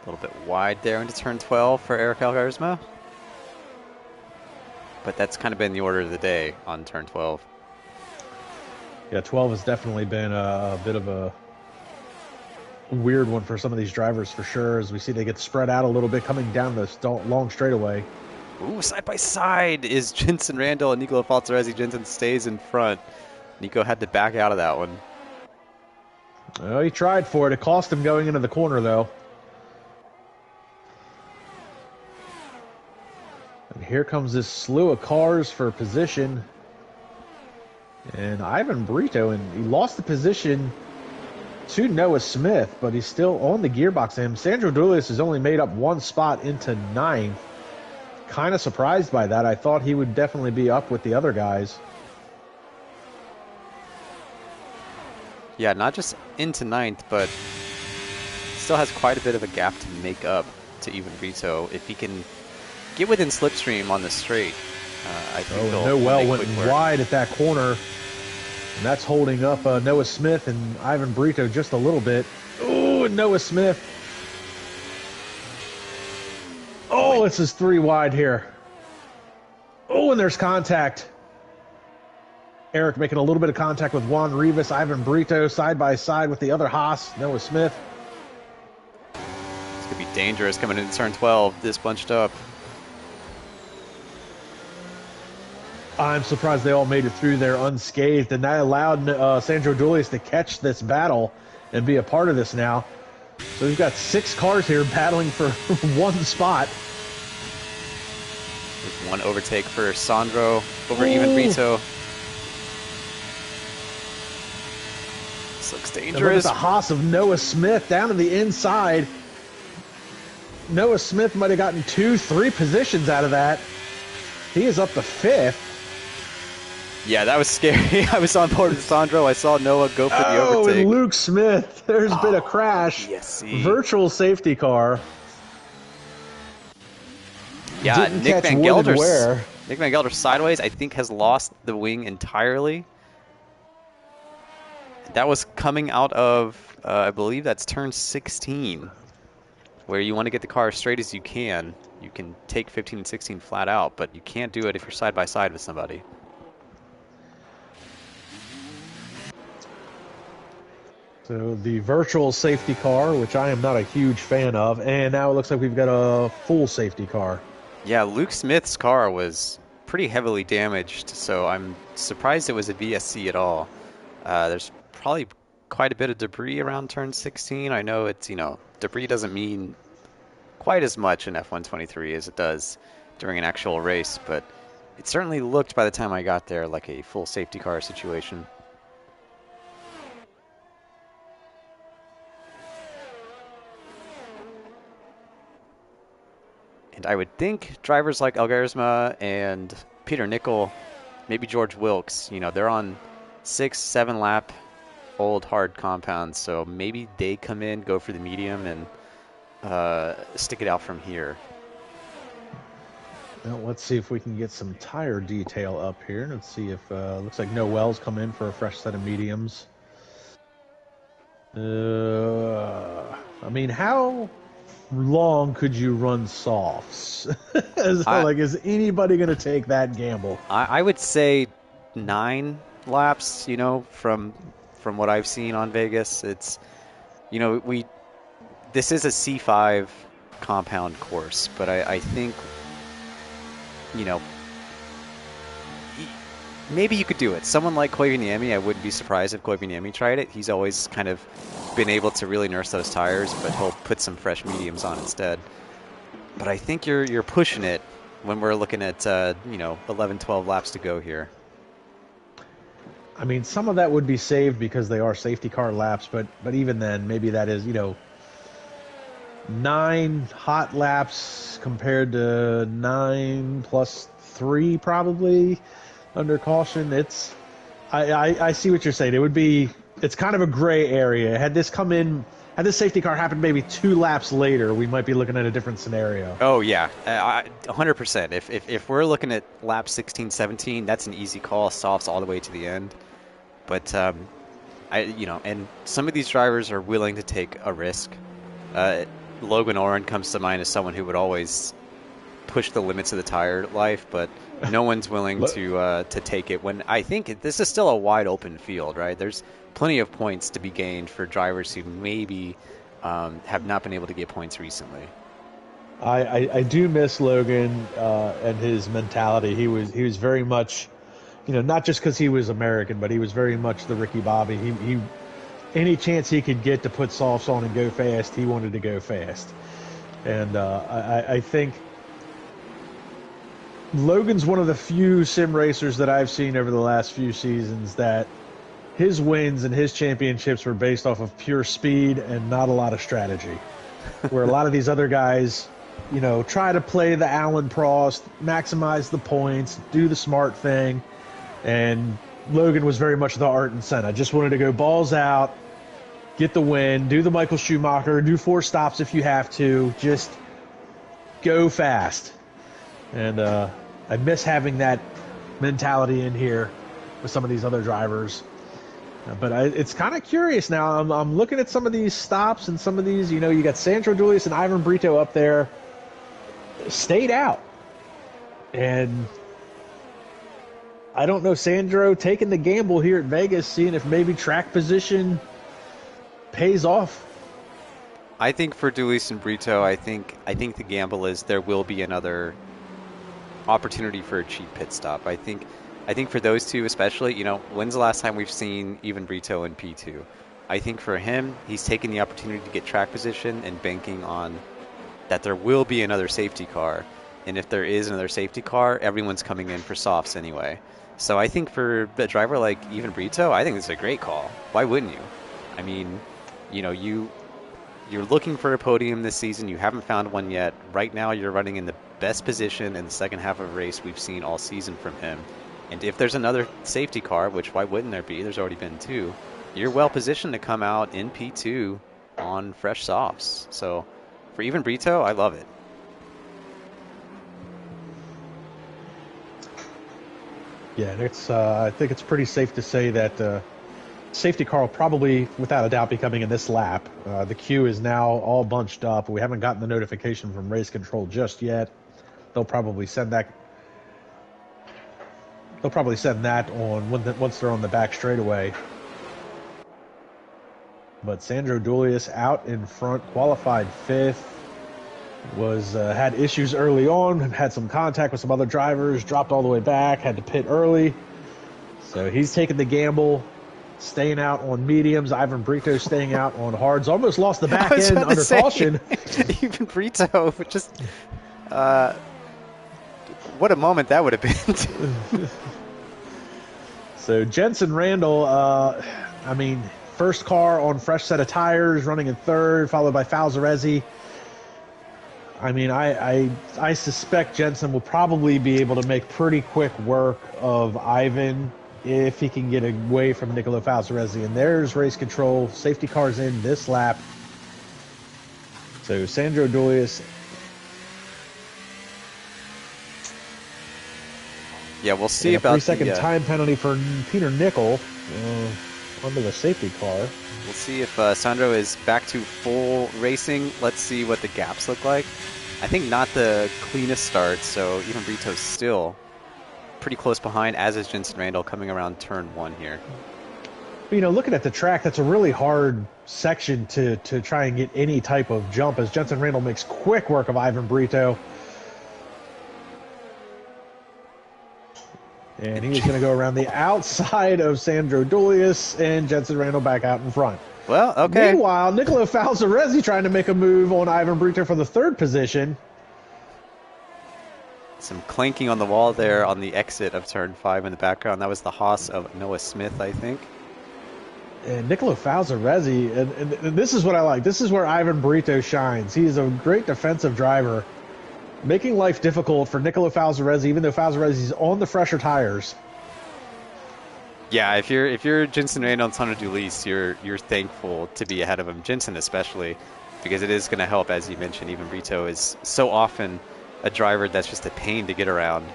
A little bit wide there into turn 12 for Eric Algarisma. But that's kind of been the order of the day on turn 12. Yeah, 12 has definitely been a bit of a weird one for some of these drivers for sure, as we see they get spread out a little bit coming down this long straightaway. Ooh, side by side is Jensen Randall and Nicola Falzaresi. Jensen stays in front. Nico had to back out of that one. Well, he tried for it. It cost him going into the corner, though. And here comes this slew of cars for position. And Ivan Brito, and he lost the position to Noah Smith, but he's still on the gearbox to him. Sandro Dulius has only made up one spot into 9th. Kind of surprised by that. I thought he would definitely be up with the other guys. Yeah, not just into 9th, but still has quite a bit of a gap to make up to Ivan Brito. If he can get within slipstream on the straight, I think Noel went wide at that corner, and that's holding up Noah Smith and Ivan Brito just a little bit. Oh, and Noah Smith. Oh, this is 3 wide here. Oh, and there's contact. Eric making a little bit of contact with Juan Rivas. Ivan Brito side by side with the other Haas, Noah Smith. It's going to be dangerous coming into turn 12, this bunched up. I'm surprised they all made it through there unscathed, and that allowed Sandro Dulius to catch this battle and be a part of this now. So we've got 6 cars here battling for one spot. With one overtake for Sandro over Ivan Brito. This looks And look at the dangerous. Haas of Noah Smith down to the inside. Noah Smith might have gotten 2-3 positions out of that. He is up to 5th. Yeah, that was scary. I was on board with Sandro. I saw Noah go for the Oh, and overtake. Luke Smith. There's been a Oh, crash. PSC. Virtual safety car. Yeah, Didn't catch wood and wear. Nick Van Gelder sideways, I think, has lost the wing entirely. That was coming out of, I believe that's turn 16, where you want to get the car as straight as you can. You can take 15 and 16 flat out, but you can't do it if you're side by side with somebody. So the virtual safety car, which I am not a huge fan of, and now it looks like we've got a full safety car. Yeah, Luke Smith's car was pretty heavily damaged, so I'm surprised it was a VSC at all. There's probably quite a bit of debris around turn 16. I know it's, debris doesn't mean quite as much in F123 as it does during an actual race, but it certainly looked by the time I got there like a full safety car situation. And I would think drivers like Elgersma and Peter Nickel, maybe George Wilkes, they're on 6, 7 lap old hard compounds, so maybe they come in, go for the medium, and stick it out from here. Well, let's see if we can get some tire detail up here. Let's see if looks like Noel's come in for a fresh set of mediums. I mean, how long could you run softs? Is anybody going to take that gamble? I would say 9 laps, from what I've seen on Vegas. It's, this is a C5 compound course, but I think, maybe you could do it. Someone like Koivuniemi, I wouldn't be surprised if Koivuniemi tried it. He's always kind of been able to really nurse those tires, but he'll put some fresh mediums on instead. But I think you're pushing it when we're looking at 11, 12 laps to go here. I mean, some of that would be saved because they are safety car laps, but even then, maybe that is 9 hot laps compared to 9 plus 3 probably under caution. I see what you're saying. It's kind of a gray area. Had this safety car happened maybe 2 laps later, we might be looking at a different scenario. Oh yeah, 100%. If we're looking at lap 16, 17, that's an easy call, softs all the way to the end. But and some of these drivers are willing to take a risk. Logan Oren comes to mind as someone who would always push the limits of the tire life, but no one's willing to take it when I think this is still a wide open field, right? There's plenty of points to be gained for drivers who maybe have not been able to get points recently. I do miss Logan and his mentality. He was very much, not just because he was American, but he was very much the Ricky Bobby. He any chance he could get to put softs on and go fast, he wanted to go fast. And I think Logan's one of the few sim racers that I've seen over the last few seasons that his wins and his championships were based off of pure speed and not a lot of strategy. Where a lot of these other guys, try to play the Alan Prost, maximize the points, do the smart thing. And Logan was very much the art and sense. I just wanted to go balls out, get the win, do the Michael Schumacher, do 4 stops if you have to, just go fast. And I miss having that mentality in here with some of these other drivers. But it's kind of curious now. I'm looking at some of these stops and some of these, you got Sandro Dulius and Ivan Brito up there, stayed out. And I don't know, Sandro taking the gamble here at Vegas, seeing if maybe track position pays off. I think for Dulius and Brito, I think the gamble is there will be another opportunity for a cheap pit stop. I think for those two especially, when's the last time we've seen even Brito in P2? I think for him, he's taking the opportunity to get track position and banking on that there will be another safety car. And if there is another safety car, everyone's coming in for softs anyway. So I think for a driver like even Brito, I think it's a great call. Why wouldn't you? I mean, you know, you're looking for a podium this season. You haven't found one yet. Right now, you're running in the best position in the second half of a race we've seen all season from him. And if there's another safety car, which why wouldn't there be? There's already been two. You're well positioned to come out in P2 on fresh softs. So for even Brito, I love it. Yeah, it's. I think it's pretty safe to say that safety car will probably, without a doubt, be coming in this lap. The queue is now all bunched up. We haven't gotten the notification from race control just yet. They'll probably send that. They'll probably send that on once they're on the back straightaway. But Sandro Dulius out in front, qualified fifth. Was had issues early on, had some contact with some other drivers, dropped all the way back, had to pit early. So he's taking the gamble, staying out on mediums. Ivan Brito staying out on hards. Almost lost the back end under caution. Even Brito, just what a moment that would have been. So Jensen Randall, I mean, first car on fresh set of tires, running in third, followed by Falzaresi. I mean, I suspect Jensen will probably be able to make pretty quick work of Ivan if he can get away from Nicolo Falzaresi. And there's race control. Safety cars in this lap. So Sandro Dulius. Yeah, we'll see about about 3-second time penalty for Peter Nickel under the safety car. We'll see if Sandro is back to full racing. Let's see what the gaps look like. I think not the cleanest start, so even Brito's still pretty close behind, as is Jensen Randall coming around turn one here. You know, looking at the track, that's a really hard section to try and get any type of jump, as Jensen Randall makes quick work of Ivan Brito. And he's going to go around the outside of Sandro Dulius, and Jensen Randall back out in front. Well, okay. Meanwhile, Nicolo Falzaresi trying to make a move on Ivan Brito for the third position. Some clanking on the wall there on the exit of turn 5 in the background. That was the Haas of Noah Smith, I think. And Nicolo Falzaresi, and this is what I like. This is where Ivan Brito shines. He is a great defensive driver, making life difficult for Nicolo Falzaresi, even though Falzaresi's on the fresher tires. Yeah, if you're Jensen Randall and Sandro Dulius, you're thankful to be ahead of him. Jensen especially, because it is going to help, as you mentioned. Even Brito is so often a driver that's just a pain to get around,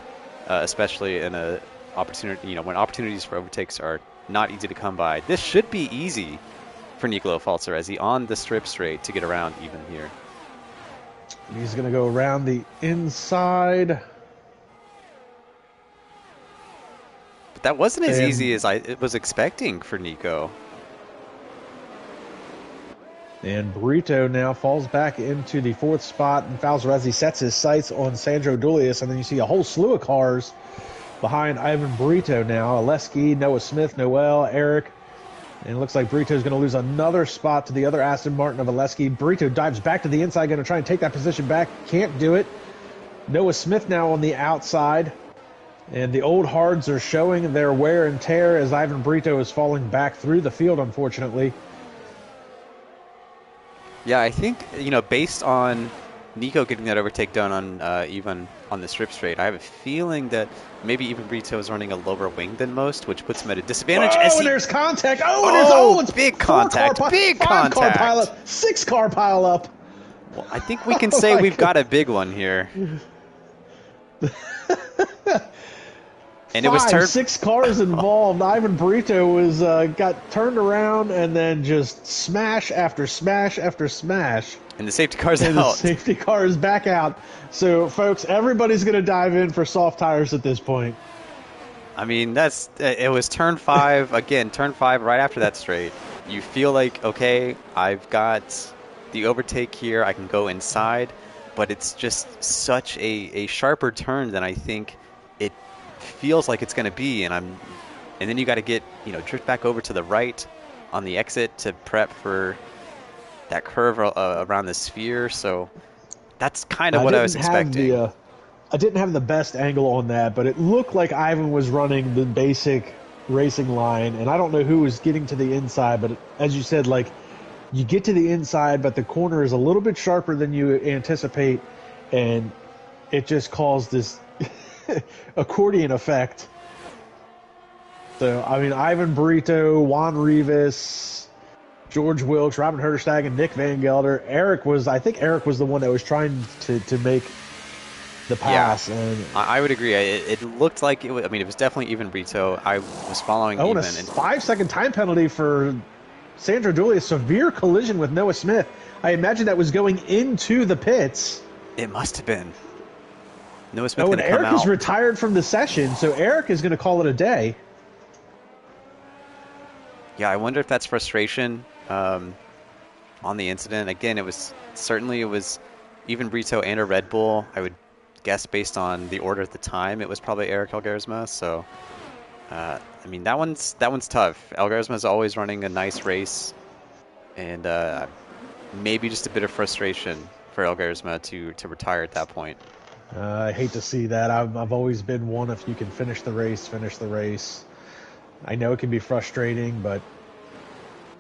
especially in a opportunity. You know, when opportunities for overtakes are not easy to come by. This should be easy for Nicolo Falzaresi on the strip straight to get around even here. He's going to go around the inside. But that wasn't as easy as I was expecting for Nico. And Brito now falls back into the fourth spot, and Falzaresi sets his sights on Sandro Dulius, and then you see a whole slew of cars behind Ivan Brito now. Aleski, Noah Smith, Noel, Eric. And it looks like Brito's going to lose another spot to the other Aston Martin of Aleski. Brito dives back to the inside, going to try and take that position back. Can't do it. Noah Smith now on the outside. And the old hards are showing their wear and tear as Ivan Brito is falling back through the field, unfortunately. Yeah, I think, you know, based on Nico getting that overtake done on even on the strip straight, I have a feeling that maybe even Brito is running a lower wing than most, which puts him at a disadvantage. Oh, and there's contact. Oh, it's big contact. Big contact. 5-car pile up, 6-car pile up. Well, I think we can say we've got a big one here. And it was 6 cars involved. Ivan Brito was got turned around and then just smash after smash after smash. And the safety car's and out. The safety car is back out. So, folks, everybody's going to dive in for soft tires at this point. I mean, it was turn 5. Again, turn 5 right after that straight. You feel like, okay, I've got the overtake here. I can go inside. But it's just such a sharper turn than I think it feels like it's going to be. And then you got to get, you know, drift back over to the right on the exit to prep for that curve around the sphere. So that's kind of what I was expecting. I didn't have the best angle on that, but it looked like Ivan was running the basic racing line, and I don't know who was getting to the inside, but as you said, like you get to the inside, but the corner is a little bit sharper than you anticipate, and it just caused this accordion effect. So, I mean, Ivan Brito, Juan Rivas, George Wilkes, Robin Herderstag, and Nick Van Gelder. I think Eric was the one that was trying to make the Yeah, pass. And I would agree. It looked like it was, I mean, it was definitely even Brito. I was following oh, and a even, and 5 second time penalty for Sandro Dooley, a severe collision with Noah Smith. I imagine that was going into the pits. it must have been Noah Smith Oh, going and to come Eric is out. retired from the session, so Eric is going to call it a day. Yeah, I wonder if that's frustration on the incident. Again, it was even Brito and a Red Bull. I would guess based on the order at the time, it was probably Eric Elgersma. So, I mean, that one's tough. Elgersma is always running a nice race, and maybe just a bit of frustration for Elgersma to retire at that point. I hate to see that. I've always been one, if you can finish the race, finish the race. I know it can be frustrating, but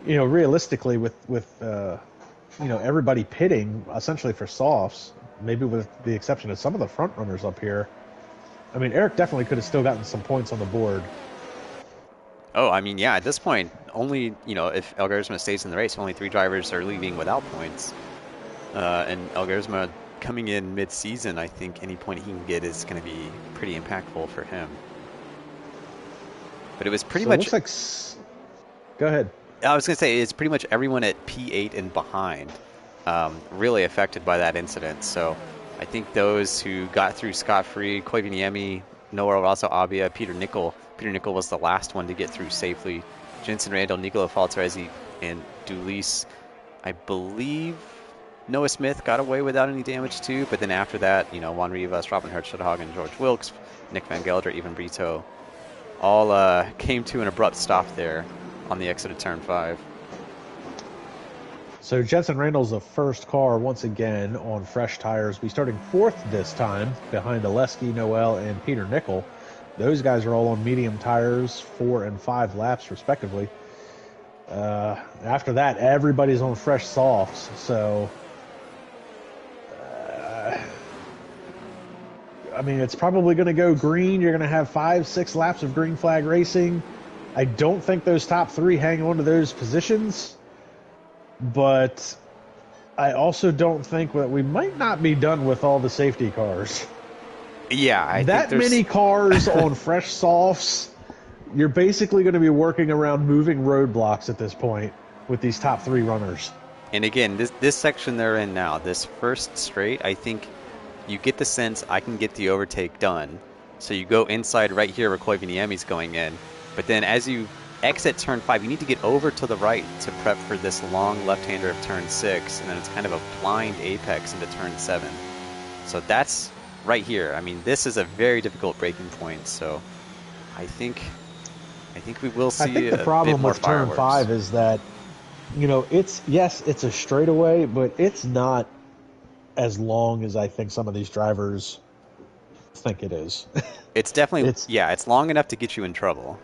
realistically, with everybody pitting essentially for softs, maybe with the exception of some of the front runners up here. I mean, Eric definitely could have still gotten some points on the board. Oh, I mean, yeah, at this point, only, if Elgersma stays in the race, only 3 drivers are leaving without points. And Elgersma coming in mid-season, I think any point he can get is going to be pretty impactful for him. But it was pretty So it much, looks like. Go ahead. I was going to say, it's pretty much everyone at P8 and behind really affected by that incident. So I think those who got through scot-free, Koivuniemi, Noah Rosso Abia, Peter Nickel. Peter Nickel was the last one to get through safely. Jensen Randall, Nicola Falterezi, and Dulis. I believe Noah Smith got away without any damage too, but then after that, Juan Rivas, Robin Hertzschildhagen, George Wilkes, Nick Van Gelder, even Brito, all came to an abrupt stop there on the exit of turn 5. So Jensen Randall's the first car once again on fresh tires. Be starting fourth this time behind Oleski, Noel, and Peter Nickel. Those guys are all on medium tires, 4 and 5 laps respectively. After that, everybody's on fresh softs. So, I mean, it's probably going to go green. You're going to have 5, 6 laps of green flag racing. I don't think those top 3 hang on to those positions. But I also don't think that we might not be done with all the safety cars. Yeah, I that think many cars on fresh softs, you're basically going to be working around moving roadblocks at this point with these top 3 runners. And again, this section they're in now, this first straight, I think you get the sense I can get the overtake done. So you go inside right here where Koivuniemi's going in. But then as you exit turn 5, you need to get over to the right to prep for this long left-hander of turn 6, and then it's kind of a blind apex into turn 7. So that's right here. I mean, this is a very difficult braking point, so I think we will see I think the a problem bit more with turn fireworks. 5 is that, it's a straightaway, but it's not as long as I think some of these drivers think it is. It's definitely, it's it's long enough to get you in trouble.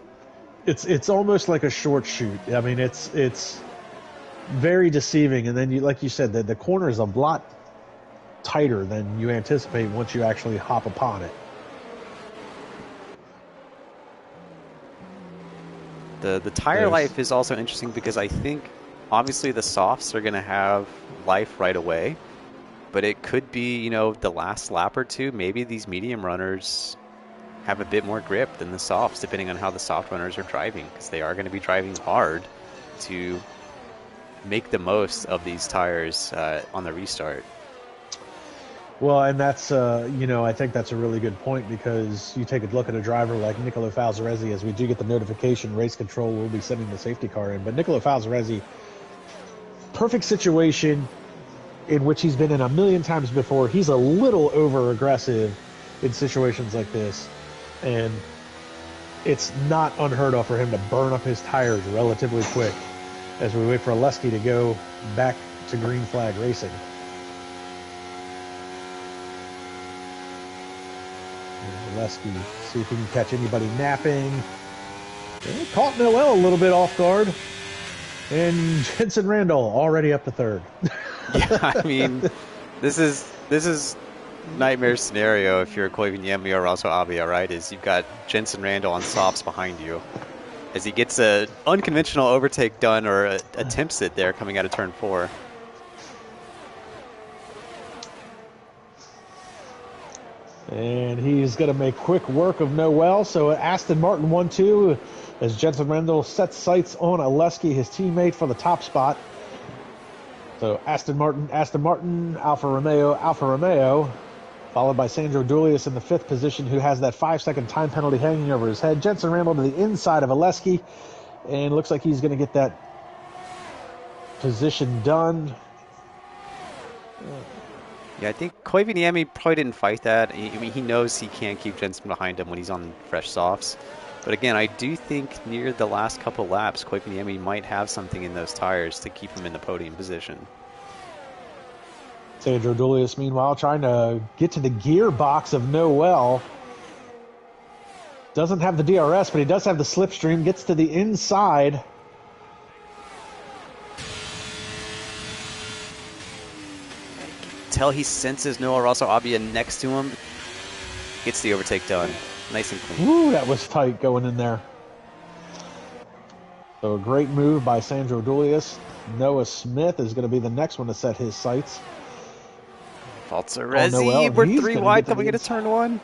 It's almost like a short shoot. I mean, it's very deceiving. And then, like you said, the corner is a lot tighter than you anticipate once you actually hop upon it. The tire life is also interesting because I think obviously the softs are going to have life right away, but it could be, the last lap or two, maybe these medium runners have a bit more grip than the softs, depending on how the soft runners are driving, because they are going to be driving hard to make the most of these tires on the restart. Well, and that's, I think that's a really good point, because you take a look at a driver like Nicola Falzaresi, as we do get the notification, race control will be sending the safety car in. But Nicola Falzaresi, perfect situation in which he's been in a million times before. He's a little over aggressive in situations like this. And it's not unheard of for him to burn up his tires relatively quick as we wait for Oleski to go back to green flag racing. Oleski, see if he can catch anybody napping. It caught Noel a little bit off guard. And Jensen Randall already up to third. Yeah, I mean, this is nightmare scenario if you're Koivuniemi or also Abia, right? Is you've got Jensen Randall on softs behind you as he gets a unconventional overtake done or attempts it there coming out of turn 4. And he's going to make quick work of Noel. So Aston Martin 1-2 as Jensen Randall sets sights on Oleski, his teammate, for the top spot. So Aston Martin, Alfa Romeo, followed by Sandro Dulius in the 5th position, who has that 5-second time penalty hanging over his head. Jensen Randall to the inside of Oleski, and looks like he's going to get that position done. Yeah, I think Koivuniemi probably didn't fight that. I mean, he knows he can't keep Jensen behind him when he's on fresh softs. But again, I do think near the last couple laps, Koivuniemi might have something in those tires to keep him in the podium position. Sandro Dulius, meanwhile, trying to get to the gearbox of Noel. Doesn't have the DRS, but he does have the slipstream. Gets to the inside. Tell he senses Noah Rosso Abia next to him. Gets the overtake done. Nice and clean. Ooh, that was tight going in there. So a great move by Sandro Dulius. Noah Smith is going to be the next one to set his sights. Falzaresi, we're 3 wide coming into turn 1.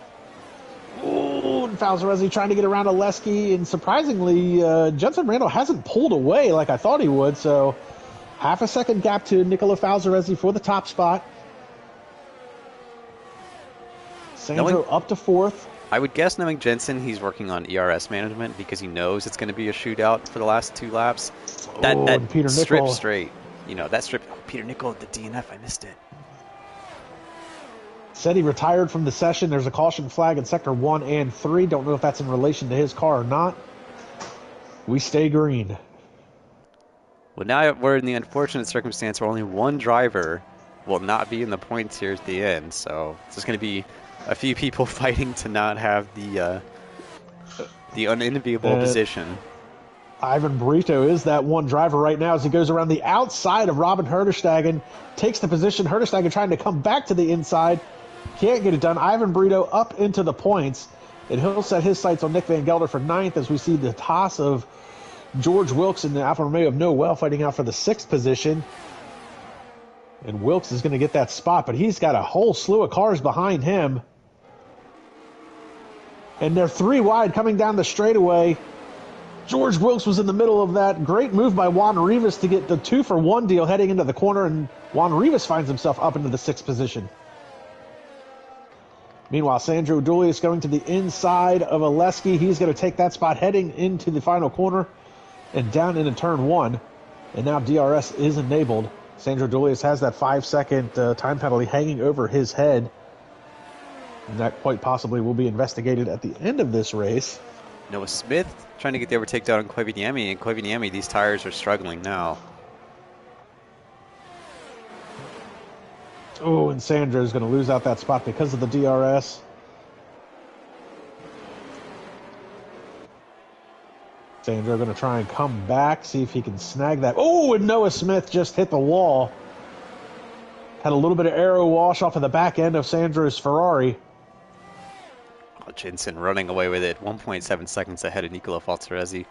Ooh, and Falzaresi trying to get around Oleski, and surprisingly, Jensen Randall hasn't pulled away like I thought he would, so half a second gap to Nicola Falzaresi for the top spot. Sandro up to 4th. I would guess, knowing Jensen, he's working on ERS management because he knows it's going to be a shootout for the last 2 laps. That Peter strip Nicol. straight, you know, that strip. Oh, Peter Nicol at the DNF, I missed it. Said he retired from the session. There's a caution flag in sector 1 and 3. Don't know if that's in relation to his car or not. We stay green. Well, now we're in the unfortunate circumstance where only one driver will not be in the points here at the end. So it's just going to be a few people fighting to not have the unenviable position. Ivan Brito is that one driver right now as he goes around the outside of Robin Herderstagen, takes the position. Herderstagen trying to come back to the inside. Can't get it done. Ivan Brito up into the points, and he'll set his sights on Nick Van Gelder for 9th as we see the toss of George Wilkes and the Alfa Romeo of Noel fighting out for the 6th position. And Wilkes is going to get that spot, but he's got a whole slew of cars behind him. And they're 3 wide coming down the straightaway. George Wilkes was in the middle of that. Great move by Juan Rivas to get the 2-for-1 deal heading into the corner, and Juan Rivas finds himself up into the 6th position. Meanwhile, Sandro Dulius going to the inside of Oleski. He's going to take that spot heading into the final corner and down into turn 1. And now DRS is enabled. Sandro Dulius has that 5-second time penalty hanging over his head. And that quite possibly will be investigated at the end of this race. Noah Smith trying to get the overtake down on Koivuniemi, and Koivuniemi, these tires are struggling now. Oh, and Sandro's going to lose out that spot because of the DRS. Sandro going to try and come back, see if he can snag that. Oh, and Noah Smith just hit the wall. Had a little bit of aero wash off of the back end of Sandro's Ferrari. Oh, Jensen running away with it, 1.7 seconds ahead of Nicola Falzaresi.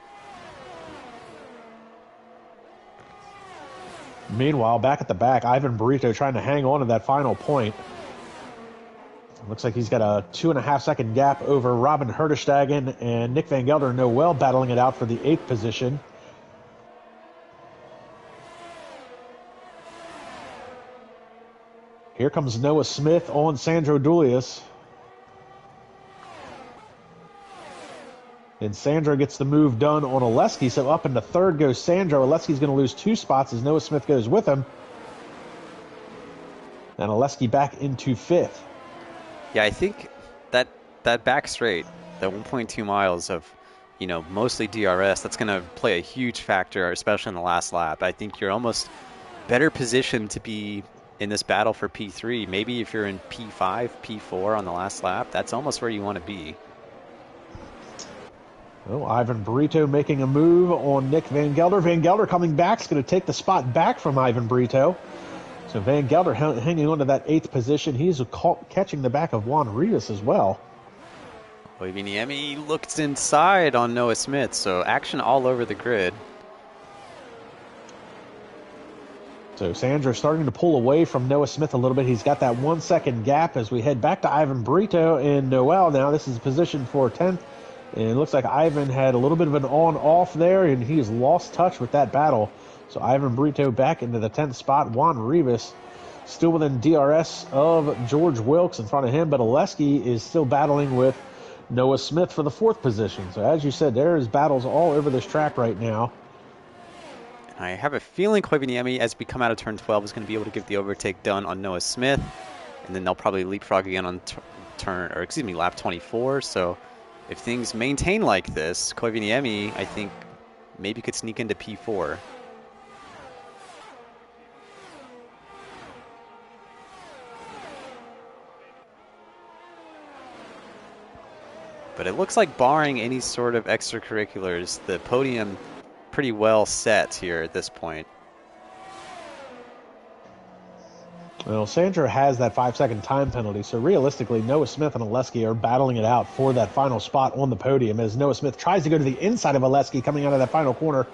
Meanwhile, back at the back, Ivan Brito trying to hang on to that final point. Looks like he's got a 2.5-second gap over Robin Herderstagen and Nick Van Gelder and Noel battling it out for the 8th position. Here comes Noah Smith on Sandro Dulius. And Sandro gets the move done on Oleski, so up into 3rd goes Sandro. Oleski's going to lose 2 spots as Noah Smith goes with him. And Oleski back into 5th. Yeah, I think that back straight, the 1.2 miles of, you know, mostly DRS, that's going to play a huge factor, especially in the last lap. I think you're almost better positioned to be in this battle for P3. Maybe if you're in P5, P4 on the last lap, that's almost where you want to be. Oh, Ivan Brito making a move on Nick Van Gelder. Van Gelder coming back is going to take the spot back from Ivan Brito. So Van Gelder hanging on to that 8th position. He's catching the back of Juan Rivas as well. Koivuniemi looks inside on Noah Smith, so action all over the grid. So Sandra starting to pull away from Noah Smith a little bit. He's got that 1 second gap as we head back to Ivan Brito and Noel now. This is position for 10th. And it looks like Ivan had a little bit of an on-off there, and he's lost touch with that battle. So Ivan Brito back into the 10th spot. Juan Rivas still within DRS of George Wilkes in front of him, but Oleski is still battling with Noah Smith for the 4th position. So as you said, there's battles all over this track right now. I have a feeling Koivuniemi, as we come out of turn 12, is going to be able to get the overtake done on Noah Smith, and then they'll probably leapfrog again on lap 24. So if things maintain like this, Koivuniemi, I think, maybe could sneak into P4. But it looks like, barring any sort of extracurriculars, the podium pretty well set here at this point. Well, Sandra has that 5 second time penalty, so realistically, Noah Smith and Oleski are battling it out for that final spot on the podium as Noah Smith tries to go to the inside of Oleski coming out of that final corner.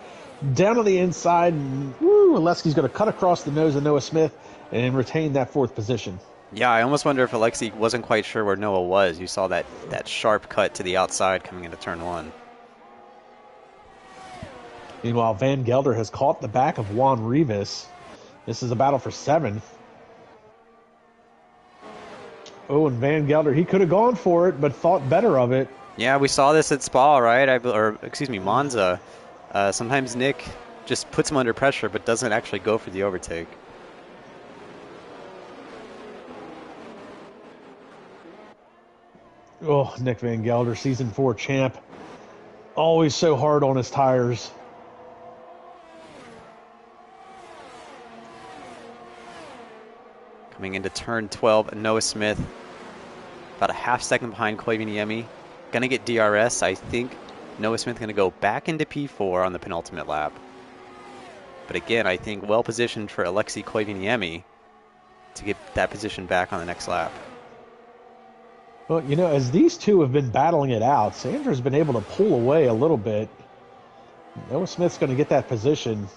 Down on the inside, Oleski's going to cut across the nose of Noah Smith and retain that 4th position. Yeah, I almost wonder if Alexei wasn't quite sure where Noah was. You saw that sharp cut to the outside coming into turn 1. Meanwhile, Van Gelder has caught the back of Juan Rivas. This is a battle for 7th. Oh, and Van Gelder, he could have gone for it, but thought better of it. Yeah, we saw this at Spa, right? Monza. Sometimes Nick just puts him under pressure, but doesn't actually go for the overtake. Oh, Nick Van Gelder, Season 4 champ. Always so hard on his tires. Coming into turn 12, Noah Smith, about a half second behind Koivuniemi. Going to get DRS. I think Noah Smith going to go back into P4 on the penultimate lap. But again, I think well positioned for Alexei Koivuniemi to get that position back on the next lap. Well, you know, as these two have been battling it out, Sandra's been able to pull away a little bit. Noah Smith's going to get that position.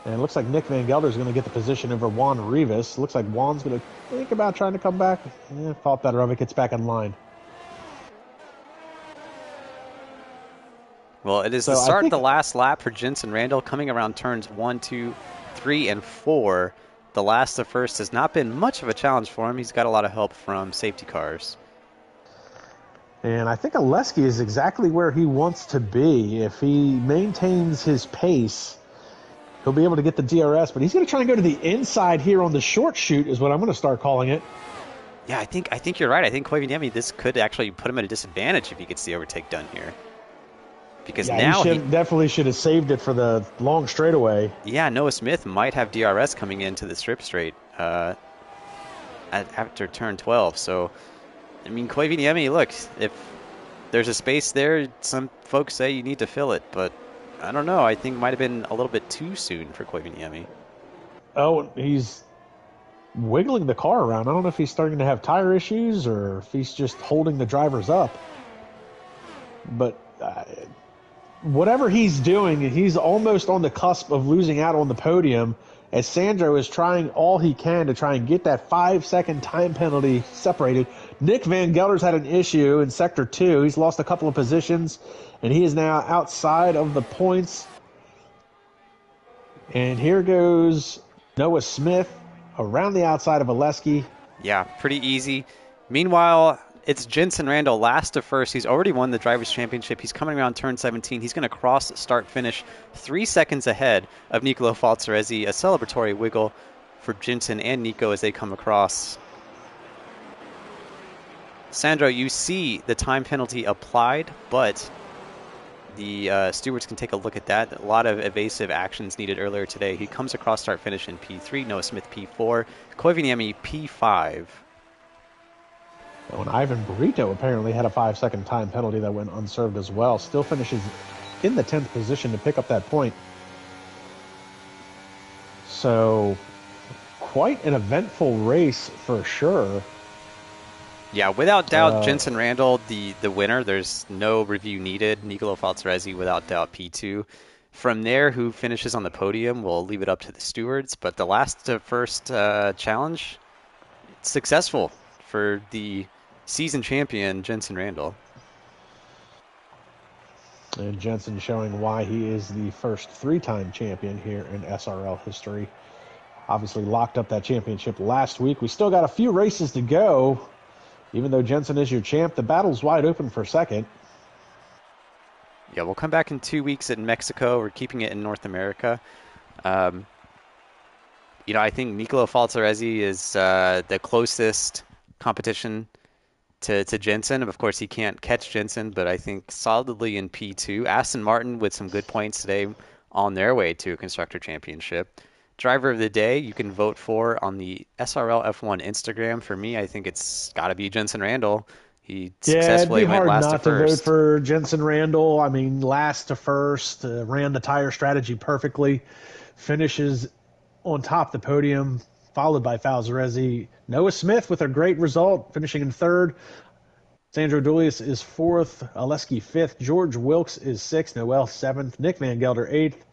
And it looks like Nick Van Gelder is going to get the position over Juan Rivas. Looks like Juan's going to think about trying to come back. Thought better of it, gets back in line. Well, it is the start of the last lap for Jensen Randall, coming around turns 1, 2, 3, and 4. The last to first has not been much of a challenge for him. He's got a lot of help from safety cars. And I think Oleski is exactly where he wants to be. If he maintains his pace, he'll be able to get the DRS, but he's going to try and go to the inside here on the short shoot is what I'm going to start calling it. Yeah, I think you're right. I think Koivuniemi, this could actually put him at a disadvantage if he gets the overtake done here. Because now he definitely should have saved it for the long straightaway. Yeah, Noah Smith might have DRS coming into the strip straight after turn 12. So, I mean, Koivuniemi, look, if there's a space there, some folks say you need to fill it, but I don't know. I think it might have been a little bit too soon for Koivuniemi. Oh, he's wiggling the car around. I don't know if he's starting to have tire issues or if he's just holding the drivers up. But whatever he's doing, he's almost on the cusp of losing out on the podium as Sandro is trying all he can to try and get that 5 second time penalty separated. Nick Van Gelder's had an issue in Sector 2. He's lost a couple of positions, and he is now outside of the points. And here goes Noah Smith around the outside of Oleski. Yeah, pretty easy. Meanwhile, it's Jensen Randall last to first. He's already won the Drivers' Championship. He's coming around turn 17. He's going to cross start-finish 3 seconds ahead of Nicolo Falzaresi. A celebratory wiggle for Jensen and Nico as they come across. Sandro, you see the time penalty applied, but the stewards can take a look at that. A lot of evasive actions needed earlier today. He comes across start-finish in P3. Noah Smith P4. Koivuniemi P5. Oh, and Ivan Brito apparently had a 5-second time penalty that went unserved as well. Still finishes in the 10th position to pick up that point. So, quite an eventful race for sure. Yeah, without doubt, Jensen Randall, the winner. There's no review needed. Nicolo Falzaresi, without doubt, P2. From there, who finishes on the podium, we'll leave it up to the stewards. But the last to first challenge, it's successful for the season champion, Jensen Randall. And Jensen showing why he is the first 3-time champion here in SRL history. Obviously locked up that championship last week. We still got a few races to go. Even though Jensen is your champ, the battle's wide open for second. Yeah, we'll come back in 2 weeks in Mexico. We're keeping it in North America. Um, I think Nicolo Falzaresi is the closest competition to Jensen. Of course, he can't catch Jensen, but I think solidly in P2. Aston Martin with some good points today on their way to a Constructor Championship. Driver of the day, you can vote for on the SRL F1 Instagram. For me, I think it's got to be Jensen Randall. He Yeah, it'd be successfully went hard last to not to vote first. for Jensen Randall. I mean, last to first, ran the tire strategy perfectly, finishes on top of the podium, followed by Falzaresi. Noah Smith with a great result, finishing in third. Sandro Dulius is fourth, Oleski fifth, George Wilkes is sixth, Noel seventh, Nick Van Gelder eighth,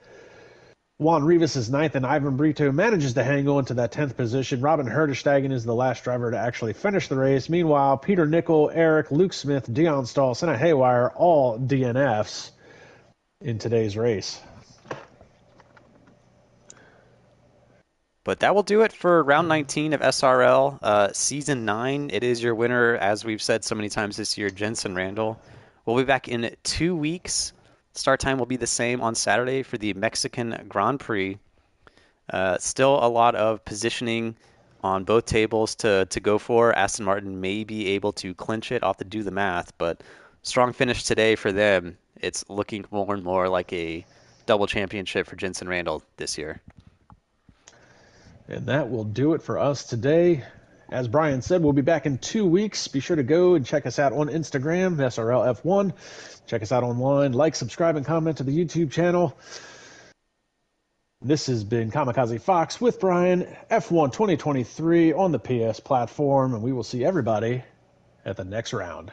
Juan Rivas is ninth, and Ivan Brito manages to hang on to that 10th position. Robin Herdestegen is the last driver to actually finish the race. Meanwhile, Peter Nickel, Eric, Luke Smith, Dion Stahl, Senna Haywire, all DNFs in today's race. But that will do it for round 19 of SRL season 9. It is your winner, as we've said so many times this year, Jensen Randall. We'll be back in 2 weeks. Start time will be the same on Saturday for the Mexican Grand Prix. Still a lot of positioning on both tables to go for. Aston Martin may be able to clinch it. I'll have to do the math, but strong finish today for them. It's looking more and more like a double championship for Jensen Randall this year. And that will do it for us today. As Bryan said, we'll be back in 2 weeks. Be sure to go and check us out on Instagram, SRLF1. Check us out online. Like, subscribe, and comment to the YouTube channel. This has been Kamikaze Fox with Bryan, F1 2023 on the PS platform, and we will see everybody at the next round.